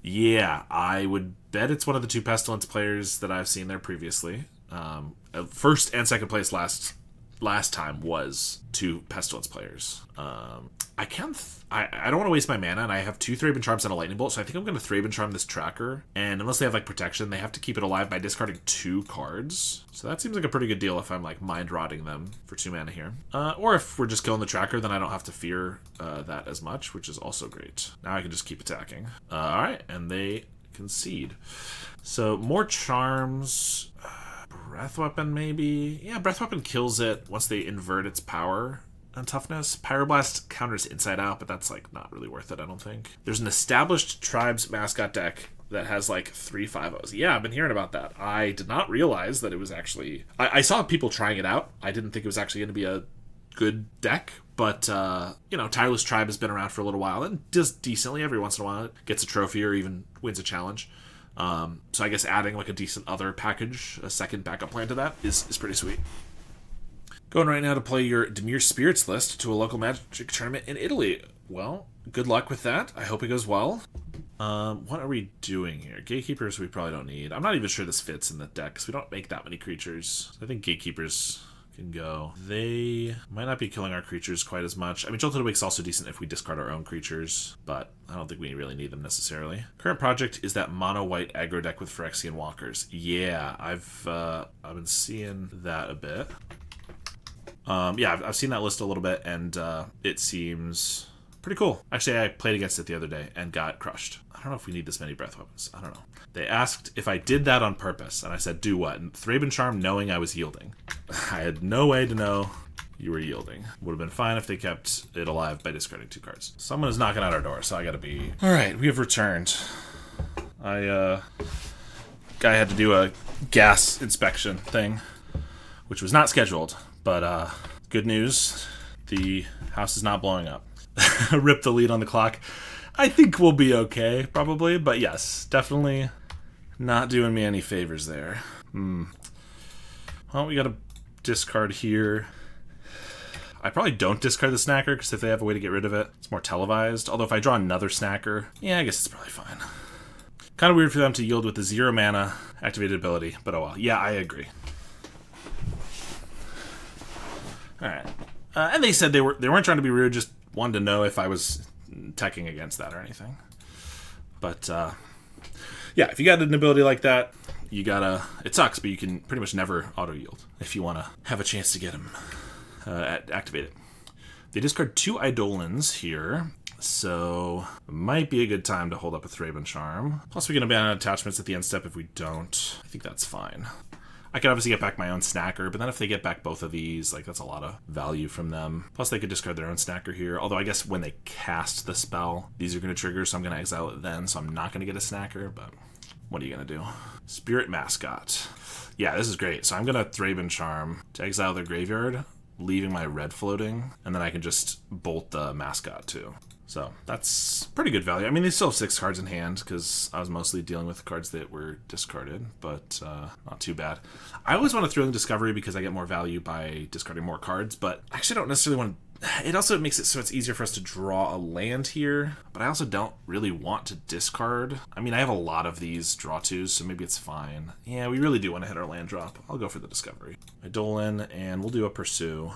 Yeah, I would bet it's one of the 2 Pestilence players that I've seen there previously. First and second place last time was 2 Pestilence players. I don't want to waste my mana, and I have 2 Thraben Charms and a Lightning Bolt, so I think I'm going to Thraben Charm this tracker. And unless they have like protection, they have to keep it alive by discarding 2 cards. So that seems like a pretty good deal if I'm like mind rotting them for 2 mana here. Or if we're just killing the tracker, then I don't have to fear that as much, which is also great. Now I can just keep attacking. Alright, and they concede. So more charms. Breath Weapon, maybe? Yeah, Breath Weapon kills it once they invert its power and toughness. Pyroblast counters Inside Out, but that's like not really worth it, I don't think. There's an established Tribes mascot deck that has like 3 5-0s. Yeah, I've been hearing about that. I did not realize that it was actually... I saw people trying it out. I didn't think it was actually going to be a good deck, but, you know, Tireless Tribe has been around for a little while and does decently every once in a while. It gets a trophy or even wins a challenge. So I guess adding like a decent other package, a second backup plan to that, is pretty sweet. Going right now to play your Dimir Spirits list to a local Magic tournament in Italy. Well, good luck with that. I hope it goes well. What are we doing here? Gatekeepers we probably don't need. I'm not even sure this fits in the deck because we don't make that many creatures. I think Gatekeepers can go. They might not be killing our creatures quite as much. I mean, Jolted Awake's also decent if we discard our own creatures, but I don't think we really need them necessarily. Current project is that mono-white aggro deck with Phyrexian Walkers. Yeah, I've been seeing that a bit. Yeah, I've seen that list a little bit, and it seems pretty cool. Actually, I played against it the other day and got crushed. I don't know if we need this many Breath Weapons. I don't know. They asked if I did that on purpose, and I said, do what? And Thraben Charm knowing I was yielding. I had no way to know you were yielding. Would have been fine if they kept it alive by discarding 2 cards. Someone is knocking at our door, so I gotta be... Alright, we have returned. Guy had to do a gas inspection thing, which was not scheduled. But good news, the house is not blowing up. Rip the lead on the clock. I think we'll be okay, probably. But yes, definitely not doing me any favors there. Well, we got to discard here. I probably don't discard the Snacker, because if they have a way to get rid of it, it's more televised. Although if I draw another Snacker, yeah, I guess it's probably fine. Kind of weird for them to yield with the 0 mana activated ability, but oh well. Yeah, I agree. Alright. And they said they weren't trying to be rude, just wanted to know if I was teching against that or anything. But, yeah, if you got an ability like that, you gotta... It sucks, but you can pretty much never auto-yield if you want to have a chance to get him activated. They discard 2 Eidolons here, so it might be a good time to hold up a Thraben Charm. Plus, we can abandon attachments at the end step if we don't. I think that's fine. I could obviously get back my own Snacker, but then if they get back both of these, like, that's a lot of value from them. Plus, they could discard their own Snacker here, although I guess when they cast the spell, these are going to trigger, so I'm going to exile it then, so I'm not going to get a Snacker, but what are you going to do? Spirit Mascot. Yeah, this is great. So I'm going to Thraben Charm to exile their graveyard, leaving my red floating, and then I can just bolt the Mascot, too. So that's pretty good value. I mean, they still have 6 cards in hand because I was mostly dealing with the cards that were discarded, but not too bad. I always want to throw in Discovery because I get more value by discarding more cards, but I actually don't necessarily want to... It also makes it so it's easier for us to draw a land here, but I also don't really want to discard. I mean, I have a lot of these draw twos, so maybe it's fine. Yeah, we really do want to hit our land drop. I'll go for the Discovery. Eidolon, and we'll do a Pursue.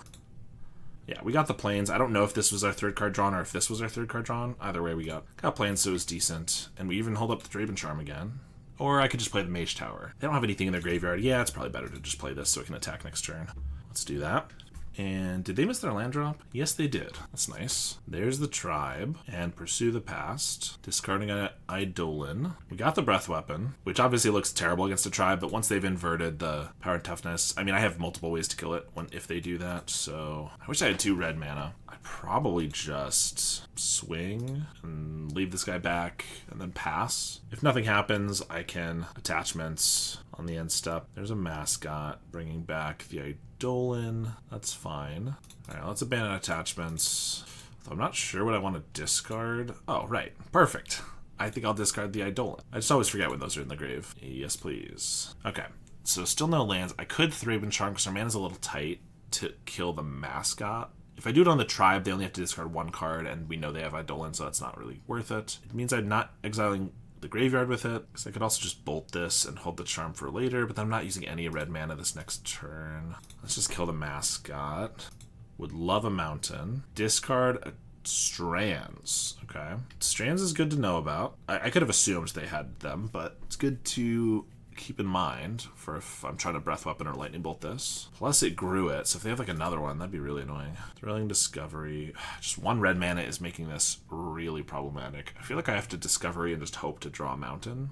Yeah, we got the Plains. I don't know if this was our 3rd card drawn or if this was our 3rd card drawn. Either way, we got Plains, so it was decent. And we even hold up the Thraben Charm again. Or I could just play the Mage Tower. They don't have anything in their graveyard. Yeah, it's probably better to just play this so it can attack next turn. Let's do that. And did they miss their land drop? Yes, they did. That's nice. There's the Tribe. And Pursue the Past. Discarding an Eidolon. We got the Breath Weapon, which obviously looks terrible against the Tribe, but once they've inverted the Power and Toughness, I mean, I have multiple ways to kill it if they do that, so... I wish I had 2 red mana. I'd probably just swing and leave this guy back and then pass. If nothing happens, I can attachments on the end step. There's a Mascot, bringing back the Eidolon. That's fine. Alright, let's abandon attachments. Though I'm not sure what I want to discard. Oh, right. Perfect. I think I'll discard the Eidolon. I just always forget when those are in the grave. Yes, please. Okay, so still no lands. I could Thraben Charm because our mana's a little tight to kill the mascot. If I do it on the tribe, they only have to discard 1 card, and we know they have Eidolon, so that's not really worth it. It means I'm not exiling the graveyard with it, because I could also just bolt this and hold the charm for later, but then I'm not using any red mana this next turn. Let's just kill the mascot. Would love a mountain. Discard a Strands. Okay. Strands is good to know about. I could have assumed they had them, but it's good to keep in mind for if I'm trying to Breath Weapon or Lightning Bolt this. Plus it grew it, so if they have like another one, that'd be really annoying. Thrilling Discovery. Just 1 red mana is making this really problematic. I feel like I have to Discovery and just hope to draw a mountain.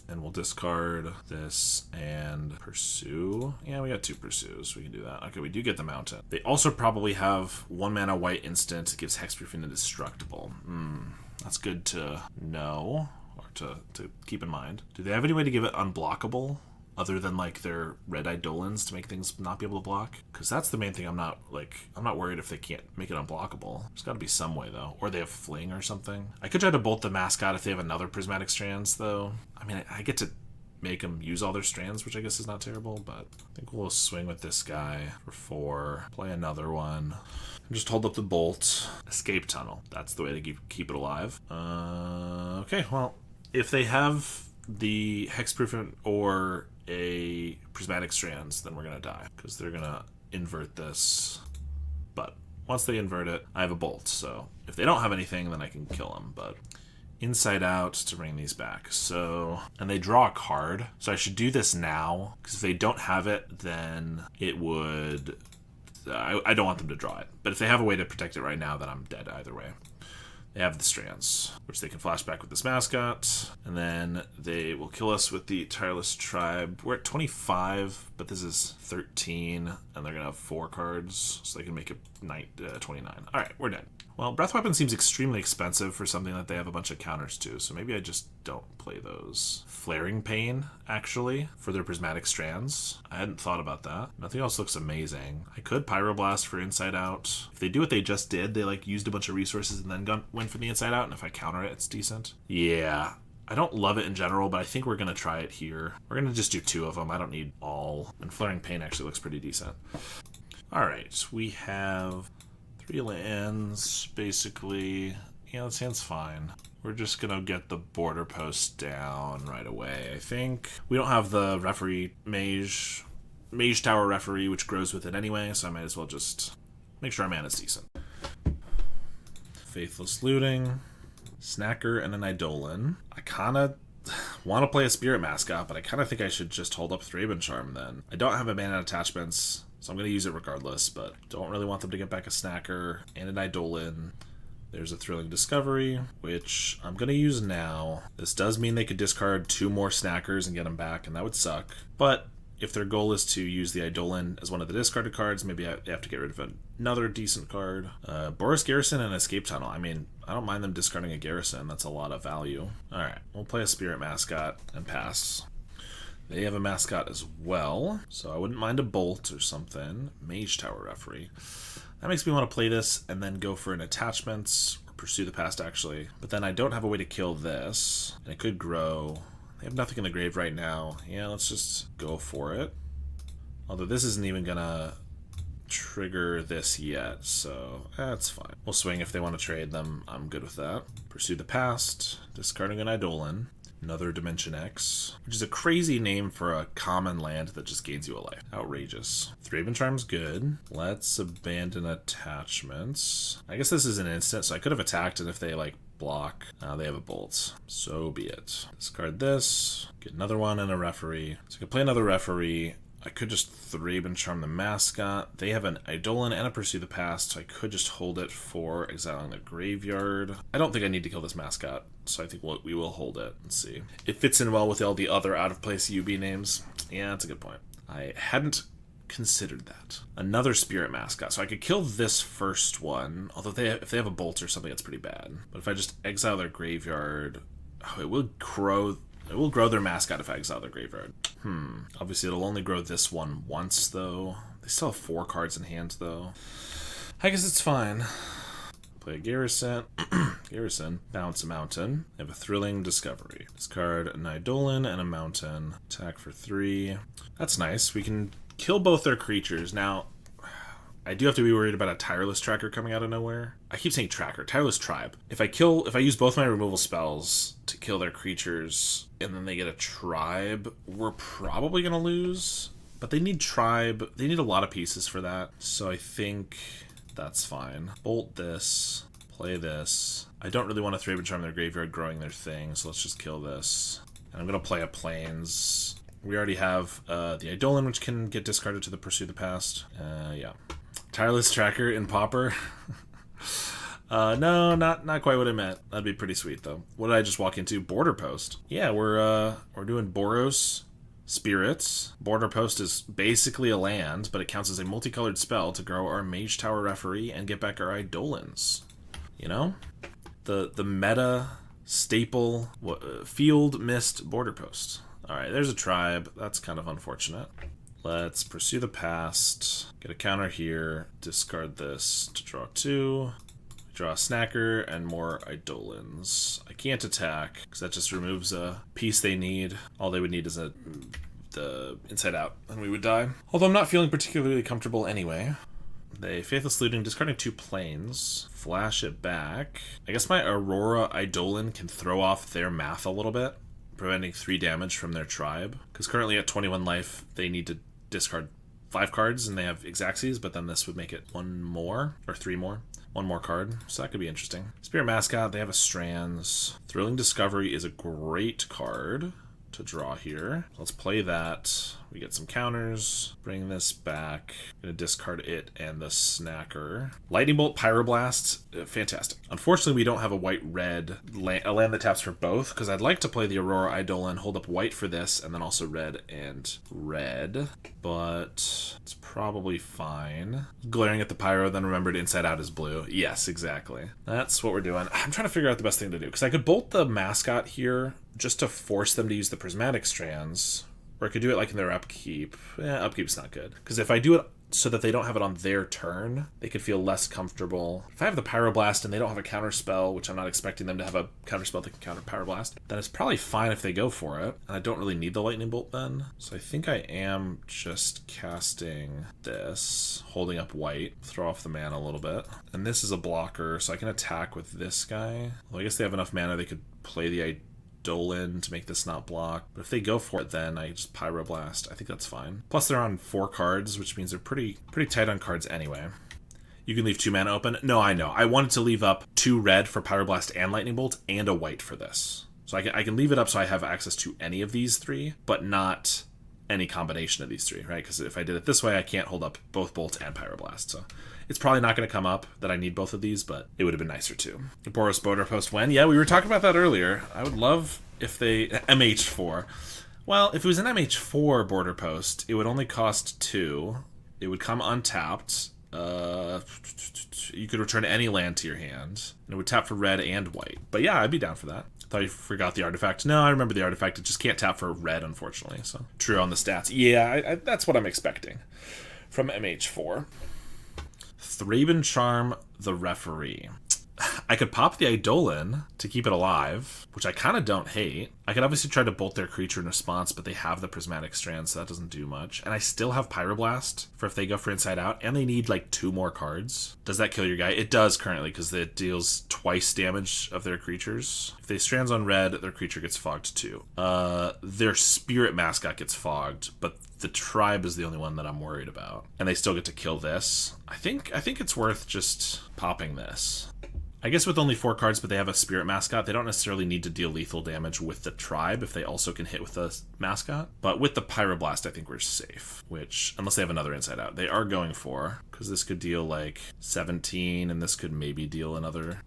And we'll discard this and pursue. Yeah, we got 2 pursues. We can do that. Okay, we do get the mountain. They also probably have 1 mana white instant. Gives hexproof and indestructible. That's good to know. To keep in mind. Do they have any way to give it unblockable other than like their red Eidolons to make things not be able to block? Because that's the main thing. I'm not worried if they can't make it unblockable. There's got to be some way though, or they have fling or something. I could try to bolt the mascot if they have another prismatic strands though. I mean, I get to make them use all their strands, which I guess is not terrible, but I think we'll swing with this guy for 4, play another one. Just hold up the bolt. Escape tunnel. That's the way to keep it alive. Okay, well, if they have the hexproof or a prismatic strands, then we're gonna die because they're gonna invert this. But once they invert it, I have a bolt. So if they don't have anything, then I can kill them. But Inside Out to bring these back. So, and they draw a card. So I should do this now because if they don't have it, then it would. I don't want them to draw it. But if they have a way to protect it right now, then I'm dead either way. They have the strands, which they can flash back with this mascot, and then they will kill us with the Tireless Tribe. We're at 25, but this is 13, and they're going to have 4 cards, so they can make it 29. All right, we're dead. Well, Breath Weapon seems extremely expensive for something that they have a bunch of counters to, so maybe I just don't play those. Flaring Pain, actually, for their Prismatic Strands. I hadn't thought about that. Nothing else looks amazing. I could Pyroblast for Inside Out. If they do what they just did, they like used a bunch of resources and then went for the Inside Out, and if I counter it, it's decent. Yeah. I don't love it in general, but I think we're going to try it here. We're going to just do 2 of them. I don't need all. And Flaring Pain actually looks pretty decent. All right, we have 3 lands, basically. Yeah, this hand's fine. We're just going to get the border post down right away, I think. We don't have the referee Mage Tower referee, which grows with it anyway, so I might as well just make sure our mana's decent. Faithless Looting, Snacker, and an Eidolon. I kind of want to play a Spirit Mascot, but I kind of think I should just hold up Thraben Charm then. I don't have a mana attachments, so I'm going to use it regardless, but don't really want them to get back a Snacker and an Eidolon. There's a Thrilling Discovery, which I'm going to use now. This does mean they could discard 2 more Snackers and get them back, and that would suck. But if their goal is to use the Eidolon as one of the discarded cards, maybe they have to get rid of another decent card. Boros Garrison and Escape Tunnel. I mean, I don't mind them discarding a Garrison. That's a lot of value. Alright, we'll play a Spirit Mascot and pass. They have a mascot as well, so I wouldn't mind a Bolt or something. Mage Tower Referee. That makes me want to play this and then go for an attachments, or pursue the past actually. But then I don't have a way to kill this, and it could grow. They have nothing in the grave right now. Yeah, let's just go for it. Although this isn't even gonna trigger this yet, so that's fine. We'll swing if they want to trade them. I'm good with that. Pursue the past, discarding an Eidolon. Another Dimension X, which is a crazy name for a common land that just gains you a life. Outrageous. Thraben Charm's good. Let's abandon attachments. I guess this is an instant, so I could have attacked it if they like block. They have a bolt. So be it. Discard this. Get another one and a referee. So I could play another referee. I could just Thraben Charm the mascot. They have an Eidolon and a Pursue the Past, so I could just hold it for exiling the graveyard. I don't think I need to kill this mascot, so I think we will hold it and see. It fits in well with all the other out-of-place UB names. Yeah, that's a good point. I hadn't considered that. Another Spirit Mascot. So I could kill this first one, although if they have a Bolt or something, that's pretty bad. But if I just exile their graveyard, it will grow their mascot if I exile their graveyard. Obviously, it'll only grow this one once, though. They still have 4 cards in hand, though. I guess it's fine. Play a Garrison. Garrison. Bounce a mountain. I have a Thrilling Discovery. Discard an Eidolon and a mountain. Attack for 3. That's nice. We can kill both their creatures. Now, I do have to be worried about a Tireless Tracker coming out of nowhere. I keep saying Tracker. Tireless Tribe. If I use both my removal spells to kill their creatures, and then they get a Tribe, we're probably going to lose. But they need Tribe. They need a lot of pieces for that. So I think that's fine. Bolt this. Play this. I don't really want to Thraben Charm their graveyard growing their thing, so let's just kill this. And I'm going to play a Plains. We already have the Eidolon, which can get discarded to the Pursue the Past. Yeah. Tireless Tracker in Pauper. No, not quite what I meant. That'd be pretty sweet, though. What did I just walk into? Border Post. Yeah, we're doing Boros Spirits. Border Post is basically a land, but it counts as a multicolored spell to grow our Mage Tower Referee and get back our Eidolons. You know? The meta staple Field Mist Border Post. Alright, there's a Tribe. That's kind of unfortunate. Let's Pursue the Past. Get a counter here. Discard this to draw 2. Draw a Snacker and more Eidolons. I can't attack because that just removes a piece they need. All they would need is the Inside Out and we would die. Although I'm not feeling particularly comfortable anyway. They Faithless Looting, discarding 2 Plains. Flash it back. I guess my Aurora Eidolon can throw off their math a little bit, preventing 3 damage from their Tribe. Because currently at 21 life, they need to discard 5 cards and they have Xaxes, but then this would make it 1 more, or 3 more. 1 more card, so that could be interesting. Spirit Mascot, they have a Strands. Thrilling Discovery is a great card to draw here. Let's play that. We get some counters. Bring this back. Gonna discard it and the Snacker. Lightning Bolt, Pyroblast, fantastic. Unfortunately, we don't have a white-red a land that taps for both, because I'd like to play the Aurora Eidolon, hold up white for this, and then also red and red. But it's probably fine. Glaring at the Pyro, then remembered Inside Out is blue. Yes, exactly. That's what we're doing. I'm trying to figure out the best thing to do, because I could bolt the Mascot here just to force them to use the Prismatic Strands, or I could do it like in their upkeep. Upkeep's not good, because if I do it so that they don't have it on their turn, they could feel less comfortable. If I have the Pyroblast and they don't have a counter spell, which I'm not expecting them to have a counter spell that can counter Pyroblast, then it's probably fine if they go for it, and I don't really need the Lightning Bolt then. So I think I am just casting this, holding up white, throw off the mana a little bit, and this is a blocker, so I can attack with this guy. Well, I guess they have enough mana they could play the Eidolon to make this not block, but if they go for it, then I just Pyroblast. I think that's fine. Plus they're on 4 cards, which means they're pretty tight on cards anyway. You can leave 2 mana open. No, I know. I wanted to leave up 2 red for Pyroblast and Lightning Bolt and a white for this. So I can leave it up so I have access to any of these 3, but not any combination of these 3, right? Because if I did it this way, I can't hold up both Bolt and Pyroblast. So it's probably not going to come up that I need both of these, but it would have been nicer too. Boros Border Post when? Yeah, we were talking about that earlier. I would love if they... MH4. Well, if it was an MH4 Border Post, it would only cost 2. It would come untapped. You could return any land to your hand, and it would tap for red and white. But yeah, I'd be down for that. Thought you forgot the artifact. No, I remember the artifact. It just can't tap for red, unfortunately. So true on the stats. Yeah, that's what I'm expecting from MH4. Thraben Charm the Referee. I could pop the Eidolon to keep it alive, which I kind of don't hate. I could obviously try to bolt their creature in response, but they have the Prismatic Strand, so that doesn't do much. And I still have Pyroblast for if they go for Inside Out, and they need like 2 more cards. Does that kill your guy? It does currently, because it deals twice damage of their creatures. If they Strands on red, their creature gets fogged too. Their Spirit Mascot gets fogged, but the Tribe is the only one that I'm worried about. And they still get to kill this. I think it's worth just popping this. I guess with only 4 cards, but they have a Spirit Mascot, they don't necessarily need to deal lethal damage with the Tribe if they also can hit with the Mascot. But with the Pyroblast, I think we're safe, which, unless they have another Inside Out, they are going for, because this could deal like 17, and this could maybe deal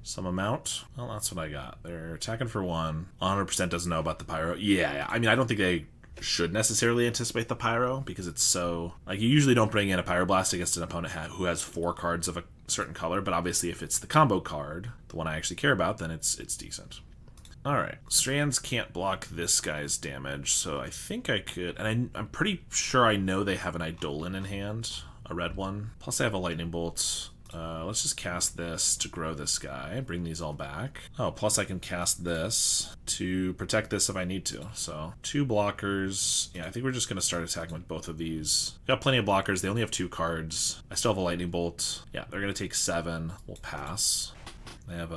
some amount. Well, that's what I got. They're attacking for 1. 100% doesn't know about the Pyro. Yeah, I mean, I don't think they should necessarily anticipate the Pyro, because it's so... Like, you usually don't bring in a Pyroblast against an opponent who has 4 cards of a certain color, but obviously if it's the combo card, the one I actually care about, then it's decent. Alright, Strands can't block this guy's damage, so I think I could... And I'm pretty sure I know they have an Eidolon in hand, a red one. Plus I have a Lightning Bolt. Let's just cast this to grow this guy. Bring these all back. Oh, plus I can cast this to protect this if I need to. So 2 blockers. Yeah, I think we're just going to start attacking with both of these. Got plenty of blockers. They only have 2 cards. I still have a lightning bolt. Yeah, they're going to take 7. We'll pass. They have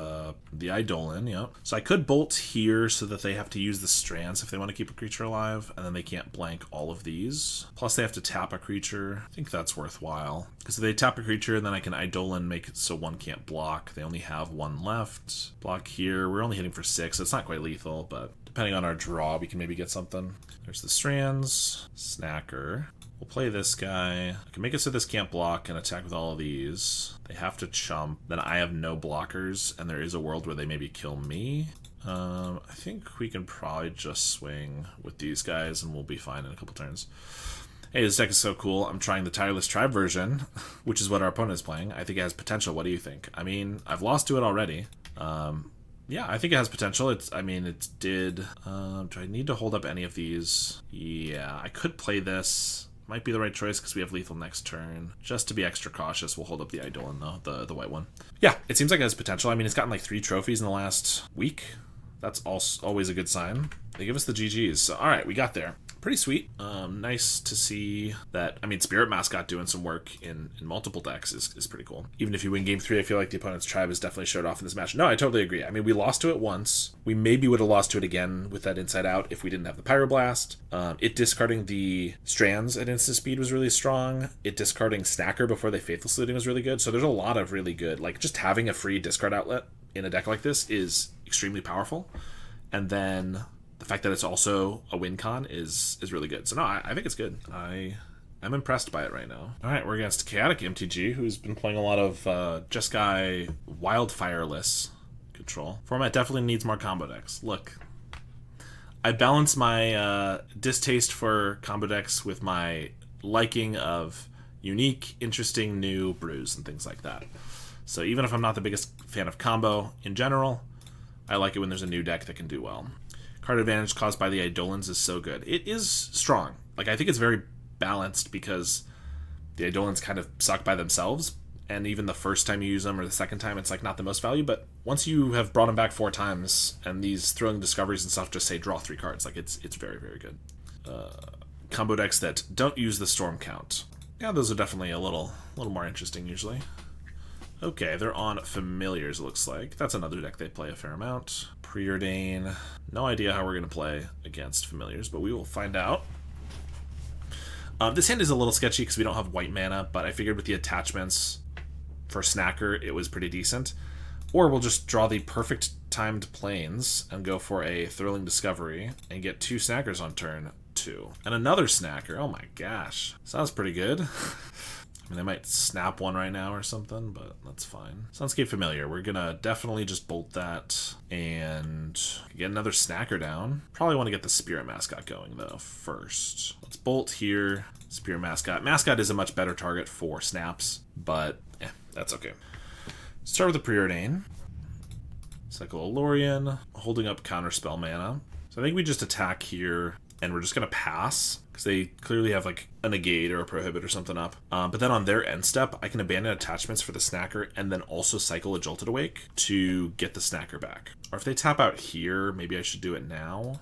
the Eidolon, yep. So I could bolt here so that they have to use the strands if they want to keep a creature alive, and then they can't blank all of these. Plus they have to tap a creature. I think that's worthwhile. Because if they tap a creature, then I can Eidolon make it so 1 can't block. They only have 1 left. Block here. We're only hitting for 6. It's not quite lethal, but depending on our draw, we can maybe get something. There's the strands. Snacker. We'll play this guy. I can make it so this can't block and attack with all of these. They have to chump. Then I have no blockers, and there is a world where they maybe kill me. I think we can probably just swing with these guys, and we'll be fine in a couple turns. Hey, this deck is so cool. I'm trying the Tireless Tribe version, which is what our opponent is playing. I think it has potential. What do you think? I mean, I've lost to it already. Yeah, I think it has potential. It did... do I need to hold up any of these? Yeah, I could play this. Might be the right choice because we have lethal next turn. Just to be extra cautious, we'll hold up the Eidolon though, the white one. Yeah, it seems like it has potential. I mean, it's gotten like 3 trophies in the last week. That's always a good sign. They give us the GGs. So, all right, we got there. Pretty sweet. Nice to see that. I mean, Spirit Mascot doing some work in multiple decks is pretty cool. Even if you win game 3, I feel like the opponent's tribe has definitely showed off in this match. No, I totally agree. I mean, we lost to it once. We maybe would have lost to it again with that Inside Out if we didn't have the Pyroblast. It discarding the strands at instant speed was really strong. It discarding Snacker before they Faithful Saluting was really good. So there's a lot of really good, like just having a free discard outlet in a deck like this is extremely powerful. And then the fact that it's also a win con is really good. So no, I think it's good. I'm impressed by it right now. All right, we're against Chaotic MTG, who's been playing a lot of Jeskai Wildfireless control. Format definitely needs more combo decks. Look, I balance my distaste for combo decks with my liking of unique, interesting new brews and things like that. So even if I'm not the biggest fan of combo in general, I like it when there's a new deck that can do well. Card advantage caused by the Eidolons is so good. It is strong. Like, I think it's very balanced because the Eidolons kind of suck by themselves, and even the first time you use them or the second time, it's like not the most value, but once you have brought them back 4 times, and these thrilling discoveries and stuff just say draw 3 cards, like it's very, very good. Combo decks that don't use the Storm Count. Yeah, those are definitely a little more interesting usually. Okay, they're on Familiars, it looks like. That's another deck they play a fair amount. Preordain. No idea how we're going to play against Familiars, but we will find out. This hand is a little sketchy because we don't have white mana, but I figured with the attachments for Snacker, it was pretty decent. Or we'll just draw the perfect timed plains and go for a Thrilling Discovery and get 2 Snackers on turn 2. And another Snacker. Oh my gosh. Sounds pretty good. I mean, they might snap one right now or something, but that's fine. Sunscape Familiar. We're gonna definitely just bolt that and get another Snacker down. Probably want to get the Spirit Mascot going, though, first. Let's bolt here. Spirit Mascot. Mascot is a much better target for snaps, but that's okay. Start with the Preordain. Cycle Lorien. Holding up Counterspell mana. So I think we just attack here, and we're just gonna pass because they clearly have like a negate or a prohibit or something up. But then on their end step, I can abandon attachments for the Snacker and then also cycle a Jolted Awake to get the Snacker back. Or if they tap out here, maybe I should do it now.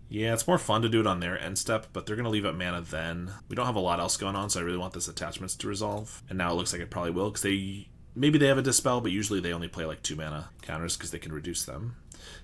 Yeah, it's more fun to do it on their end step, but they're going to leave up mana then. We don't have a lot else going on, so I really want this attachments to resolve. And now it looks like it probably will, because maybe they have a Dispel, but usually they only play like 2 mana counters because they can reduce them.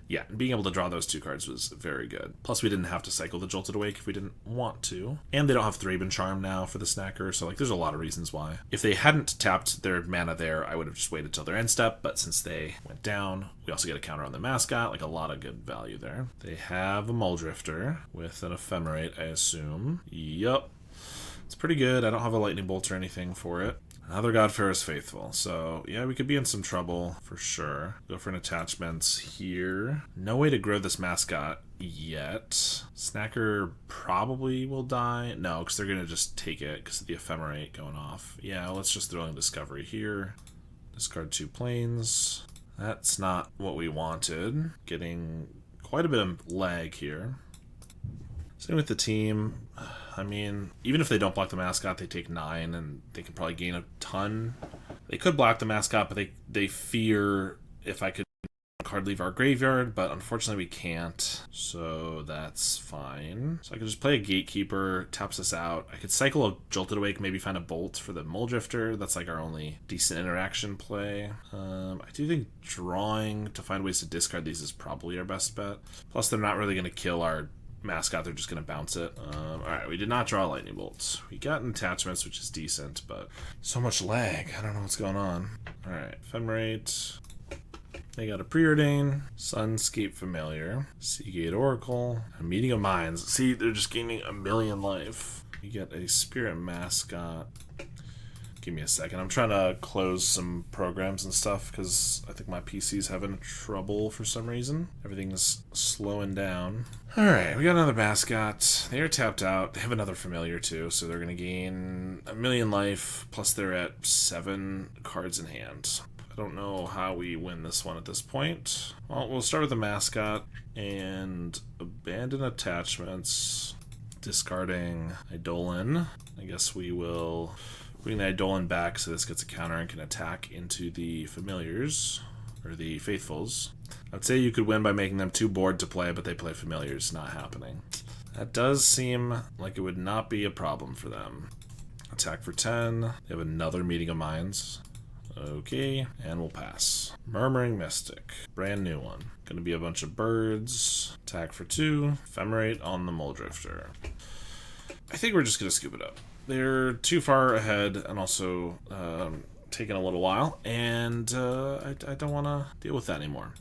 Yeah, and being able to draw those 2 cards was very good. Plus, we didn't have to cycle the Jolted Awake if we didn't want to. And they don't have Thraben Charm now for the Snacker, so like there's a lot of reasons why. If they hadn't tapped their mana there, I would have just waited till their end step, but since they went down, we also get a counter on the Mascot, like a lot of good value there. They have a Muldrifter with an Ephemerate, I assume. Yup. It's pretty good. I don't have a Lightning Bolt or anything for it. Another Godfarer's Faithful. So, yeah, we could be in some trouble for sure. Go for an attachments here. No way to grow this Mascot yet. Snacker probably will die. No, because they're going to just take it because of the Ephemerate going off. Yeah, let's just throw in Discovery here. Discard 2 planes. That's not what we wanted. Getting quite a bit of lag here. Same with the team. I mean, even if they don't block the Mascot, they take 9, and they can probably gain a ton They could block the mascot, but they fear if I could card leave our graveyard, but unfortunately we can't, so that's fine. So I could just play a Gatekeeper, taps us out. I could cycle a Jolted Awake, maybe find a Bolt for the Muldrifter. That's like our only decent interaction play. I do think drawing to find ways to discard these is probably our best bet. Plus they're not really going to kill our mascot, they're just going to bounce it. Alright, we did not draw Lightning Bolts. We got attachments, which is decent, but so much lag. I don't know what's going on. Alright, Ephemerate. They got a Preordain, Sunscape Familiar, Seagate Oracle, a Meeting of Minds. See, they're just gaining 1,000,000 life. You get a Spirit Mascot. Give me a second. I'm trying to close some programs and stuff because I think my PC's having trouble for some reason. Everything's slowing down. Alright, we got another mascot. They are tapped out. They have another familiar too, so they're going to gain 1,000,000 life, plus they're at 7 cards in hand. I don't know how we win this one at this point. Well, we'll start with the mascot and abandon attachments, discarding Eidolon. I guess we will bring the Eidolon back so this gets a counter and can attack into the familiars, or the faithfuls. I'd say you could win by making them too bored to play, but they play familiars. Not happening. That does seem like it would not be a problem for them. Attack for 10. They have another Meeting of Minds. Okay, and we'll pass. Murmuring Mystic. Brand new one. Gonna be a bunch of birds. Attack for 2. Ephemerate on the Muldrifter. I think we're just gonna scoop it up. They're too far ahead and also taking a little while, and I don't want to deal with that anymore.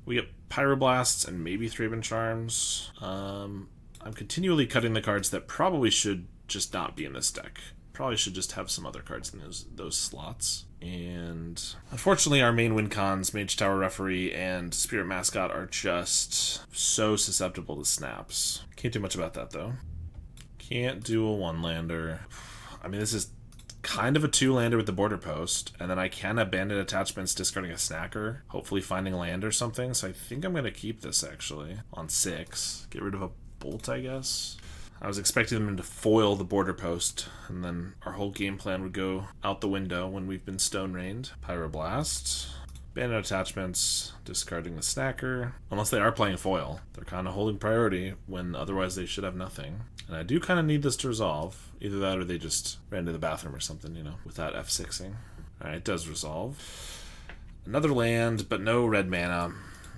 We get Pyroblasts and maybe Thraben Charms. I'm continually cutting the cards that probably should just not be in this deck. Probably should just have some other cards in those slots. And unfortunately our main win cons, Mage Tower Referee and Spirit Mascot, are just so susceptible to snaps. Can't do much about that though. Can't do a 1-lander. I mean, this is kind of a 2-lander with the Border Post, and then I can abandon attachments, discarding a Snacker, hopefully finding land or something, so I think I'm going to keep this actually on 6. Get rid of a Bolt, I guess. I was expecting them to foil the Border Post, and then our whole game plan would go out the window when we've been Stone Rained. Pyroblast. Abandon attachments, discarding the Snacker. Unless they are playing foil. They're kind of holding priority when otherwise they should have nothing. And I do kind of need this to resolve. Either that or they just ran to the bathroom or something, you know, without F6ing. Alright, it does resolve. Another land, but no red mana.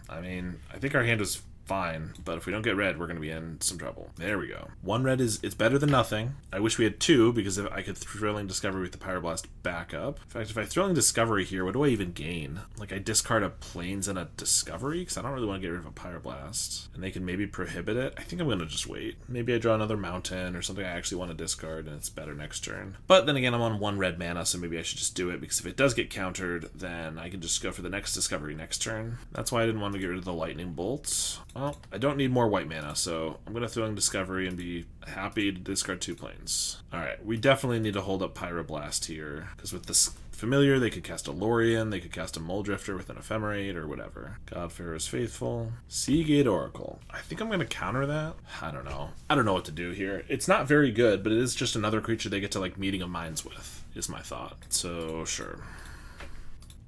I mean, I think our hand was fine, but if we don't get red, we're going to be in some trouble. There we go. 1 red it's better than nothing. I wish we had 2, because if I could Thrilling Discovery with the Pyroblast backup. In fact, if I Thrilling Discovery here, what do I even gain? Like, I discard a Plains and a Discovery, because I don't really want to get rid of a Pyroblast. And they can maybe prohibit it. I think I'm going to just wait. Maybe I draw another Mountain or something I actually want to discard, and it's better next turn. But then again, I'm on 1 red mana, so maybe I should just do it, because if it does get countered, then I can just go for the next Discovery next turn. That's why I didn't want to get rid of the Lightning Bolts. Well, I don't need more white mana, so I'm going to throw in Discovery and be happy to discard 2 Plains. Alright, we definitely need to hold up Pyroblast here, because with this Familiar, they could cast a Lorien, they could cast a Muldrifter with an Ephemerate or whatever. Godfarer's Faithful. Seagate Oracle. I think I'm going to counter that. I don't know. I don't know what to do here. It's not very good, but it is just another creature they get to, like, Meeting of Minds with, is my thought. So, sure.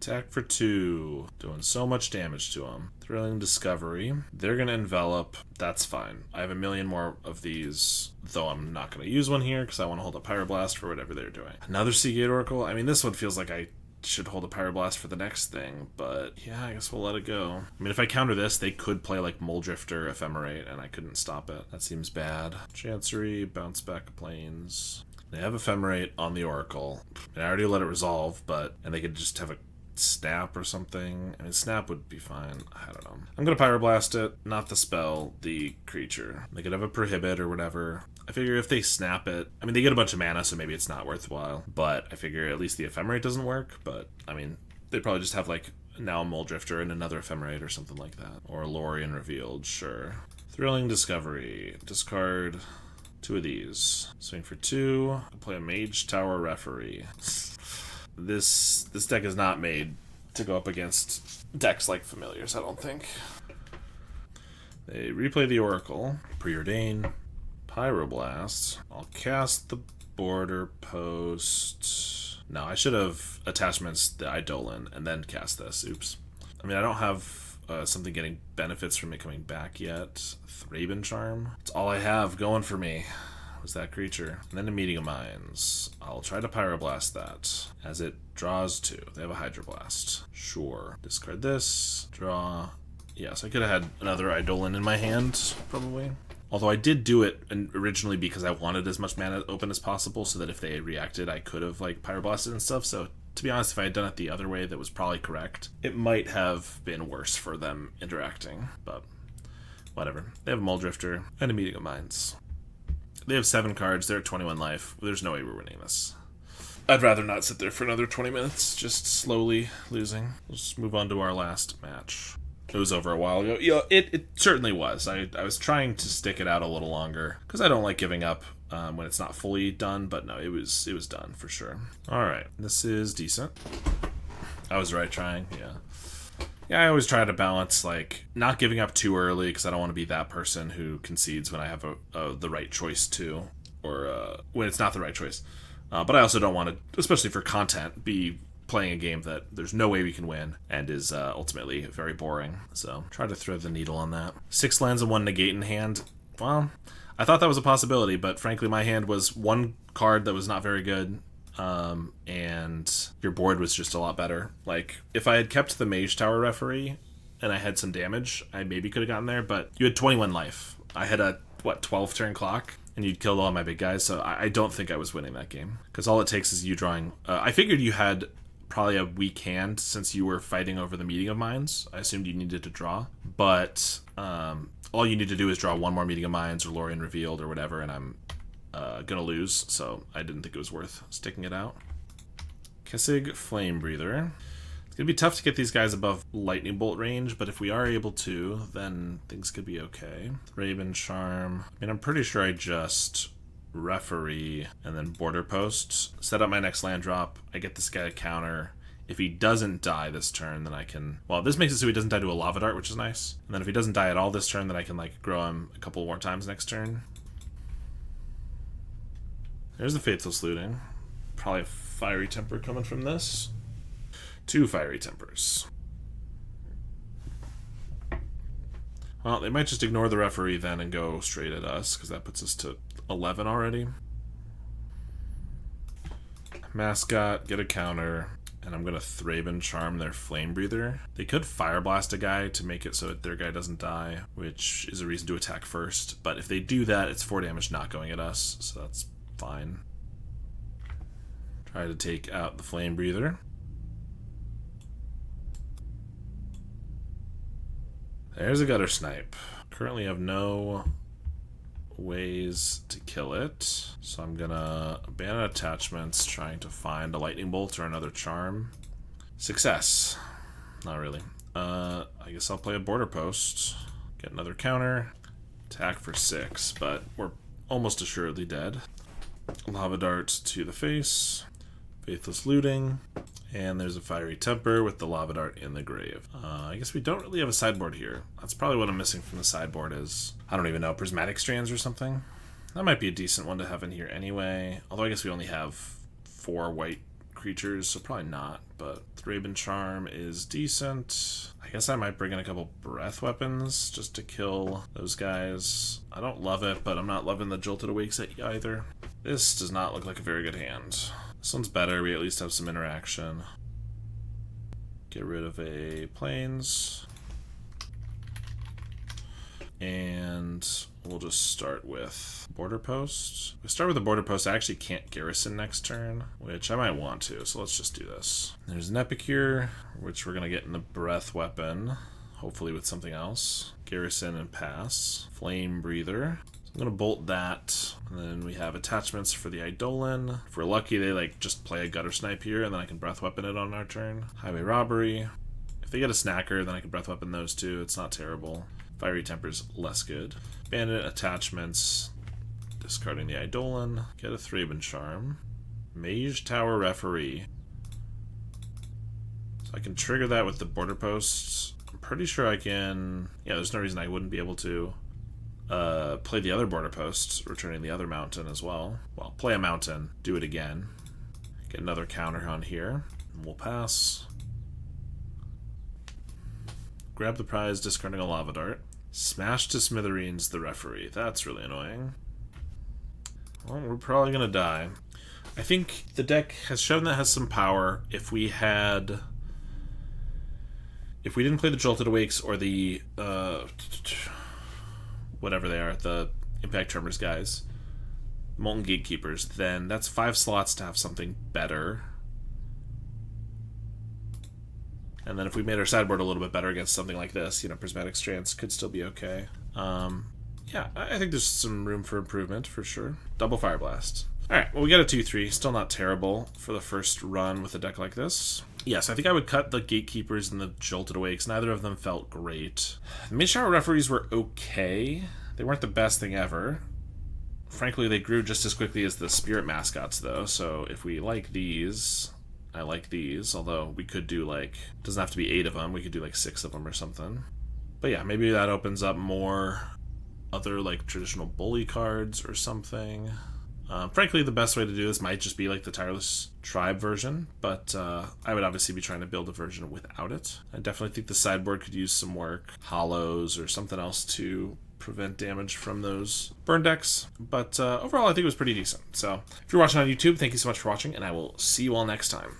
Attack for 2. Doing so much damage to them. Thrilling Discovery. They're going to envelop. That's fine. I have 1,000,000 more of these, though I'm not going to use one here because I want to hold a Pyroblast for whatever they're doing. Another Seagate Oracle. I mean, this one feels like I should hold a Pyroblast for the next thing, but yeah, I guess we'll let it go. I mean, if I counter this, they could play like Muldrifter, Ephemerate, and I couldn't stop it. That seems bad. Chancery, bounce back Plains. They have Ephemerate on the Oracle. And I already let it resolve, and they could just have a Snap or something. I mean, Snap would be fine. I don't know. I'm going to Pyroblast it, not the spell, the creature. They could have a Prohibit or whatever. I figure if they snap it, I mean, they get a bunch of mana, so maybe it's not worthwhile. But I figure at least the Ephemerate doesn't work. But, I mean, they'd probably just have, like, now a Muldrifter and another Ephemerate or something like that. Or a Lorien Revealed, sure. Thrilling Discovery. Discard 2 of these. Swing for 2. I'll play a Mage Tower Referee. This deck is not made to go up against decks like Familiars, I don't think. They replay the Oracle. Preordain. Pyroblast. I'll cast the Border Post. No, I should have attachments the Eidolon and then cast this. Oops. I mean, I don't have something getting benefits from it coming back yet. Thraben Charm. It's all I have going for me. Was that creature. And then a Meeting of Minds. I'll try to Pyroblast that. As it draws 2. They have a Hydroblast. Sure. Discard this. Draw. Yes, I could have had another Eidolon in my hand, probably. Although I did do it originally because I wanted as much mana open as possible, so that if they reacted, I could have, like, Pyroblasted and stuff. So, to be honest, if I had done it the other way, that was probably correct. It might have been worse for them interacting, but whatever. They have a Muldrifter and a Meeting of Minds. They have 7 cards. They're at 21 life. There's no way we're winning this. I'd rather not sit there for another 20 minutes, just slowly losing. Let's move on to our last match. It was over a while ago. You know, it certainly was. I was trying to stick it out a little longer because I don't like giving up when it's not fully done. But no, it was done for sure. All right, this is decent. I was right trying. Yeah. I always try to balance like not giving up too early because I don't want to be that person who concedes when I have the right choice too, or when it's not the right choice. But I also don't want to, especially for content, be playing a game that there's no way we can win and is ultimately very boring. So try to thread the needle on that. 6 lands and 1 negate in hand. Well, I thought that was a possibility, but frankly my hand was 1 card that was not very good, and your board was just a lot better. Like, if I had kept the Mage Tower Referee and I had some damage, I maybe could have gotten there, but you had 21 life. I had a, 12 turn clock? And you'd killed all my big guys, so I don't think I was winning that game. Because all it takes is you drawing... I figured you had probably a weak hand since you were fighting over the Meeting of Minds. I assumed you needed to draw. But all you need to do is draw 1 more Meeting of Minds or Lorien Revealed or whatever, and I'm going to lose. So I didn't think it was worth sticking it out. Kessig Flame Breather. It's going to be tough to get these guys above Lightning Bolt range, but if we are able to, then things could be okay. Raven Charm. I mean, I'm pretty sure I just Referee and then Border Post. Set up my next land drop. I get this guy to counter. If he doesn't die this turn, then I can... Well, this makes it so he doesn't die to a Lava Dart, which is nice. And then if he doesn't die at all this turn, then I can, like, grow him a couple more times next turn. There's the Faithless Looting. Probably a Fiery Temper coming from this. 2 Fiery Tempers. Well, they might just ignore the Referee then and go straight at us, because that puts us to 11 already. Mascot, get a counter, and I'm going to Thraben Charm their Flame Breather. They could Fire Blast a guy to make it so that their guy doesn't die, which is a reason to attack first. But if they do that, it's 4 damage not going at us, so that's fine. Try to take out the Flame Breather. There's a Gutter Snipe. Currently have no ways to kill it, so I'm gonna abandon attachments, trying to find a Lightning Bolt or another Charm. Success. Not really. I guess I'll play a Border Post, get another counter, attack for 6, but we're almost assuredly dead. Lava Dart to the face, Faithless Looting, and there's a Fiery Temper with the Lava Dart in the grave. I guess we don't really have a sideboard here. That's probably what I'm missing from the sideboard is, I don't even know, Prismatic Strands or something? That might be a decent one to have in here anyway. Although I guess we only have 4 white creatures, so probably not. But Thraben Charm is decent. I guess I might bring in a couple Breath Weapons just to kill those guys. I don't love it, but I'm not loving the Jolted Awakes either. This does not look like a very good hand. This one's better, we at least have some interaction. Get rid of a Plains. And we'll just start with Border Post. If we start with a Border Post, I actually can't Garrison next turn, which I might want to, so let's just do this. There's an Epicure, which we're going to get in the Breath Weapon, hopefully with something else. Garrison and pass. Flame Breather. I'm going to bolt that, and then we have attachments for the Eidolon. If we're lucky, they like just play a Gutter Snipe here, and then I can Breath Weapon it on our turn. Highway Robbery. If they get a Snacker, then I can Breath Weapon those two. It's not terrible. Fiery Temper's less good. Bandit attachments. Discarding the Eidolon. Get a Thraben Charm. Mage Tower Referee. So I can trigger that with the Border Posts. I'm pretty sure I can... Yeah, there's no reason I wouldn't be able to play the other Border Posts, returning the other mountain as well. Well, play a mountain, do it again. Get another counter on here. We'll pass. Grab the prize, discarding a lava dart. Smash to smithereens the referee. That's really annoying. Well, we're probably gonna die. I think the deck has shown that it has some power. If we didn't play the Jolted Awakes or the whatever they are, the Impact Tremors guys, Molten Gatekeepers, then that's 5 slots to have something better. And then if we made our sideboard a little bit better against something like this, you know, Prismatic Strands could still be okay. Yeah, I think there's some room for improvement, for sure. Double Fire Blast. Alright, well, we got a 2-3. Still not terrible for the first run with a deck like this. Yes, I think I would cut the Gatekeepers and the Jolted Awakes. Neither of them felt great. The Mid-Shower Referees were okay. They weren't the best thing ever. Frankly, they grew just as quickly as the Spirit Mascots, though, so if we like these... I like these, although we could do, like, doesn't have to be 8 of them, we could do like 6 of them or something. But yeah, maybe that opens up more other, like, traditional bully cards or something. Frankly, the best way to do this might just be like the Tireless Tribe version, but I would obviously be trying to build a version without it. I definitely think the sideboard could use some work, hollows or something else to prevent damage from those burn decks, but overall I think it was pretty decent. So if you're watching on YouTube, thank you so much for watching, and I will see you all next time.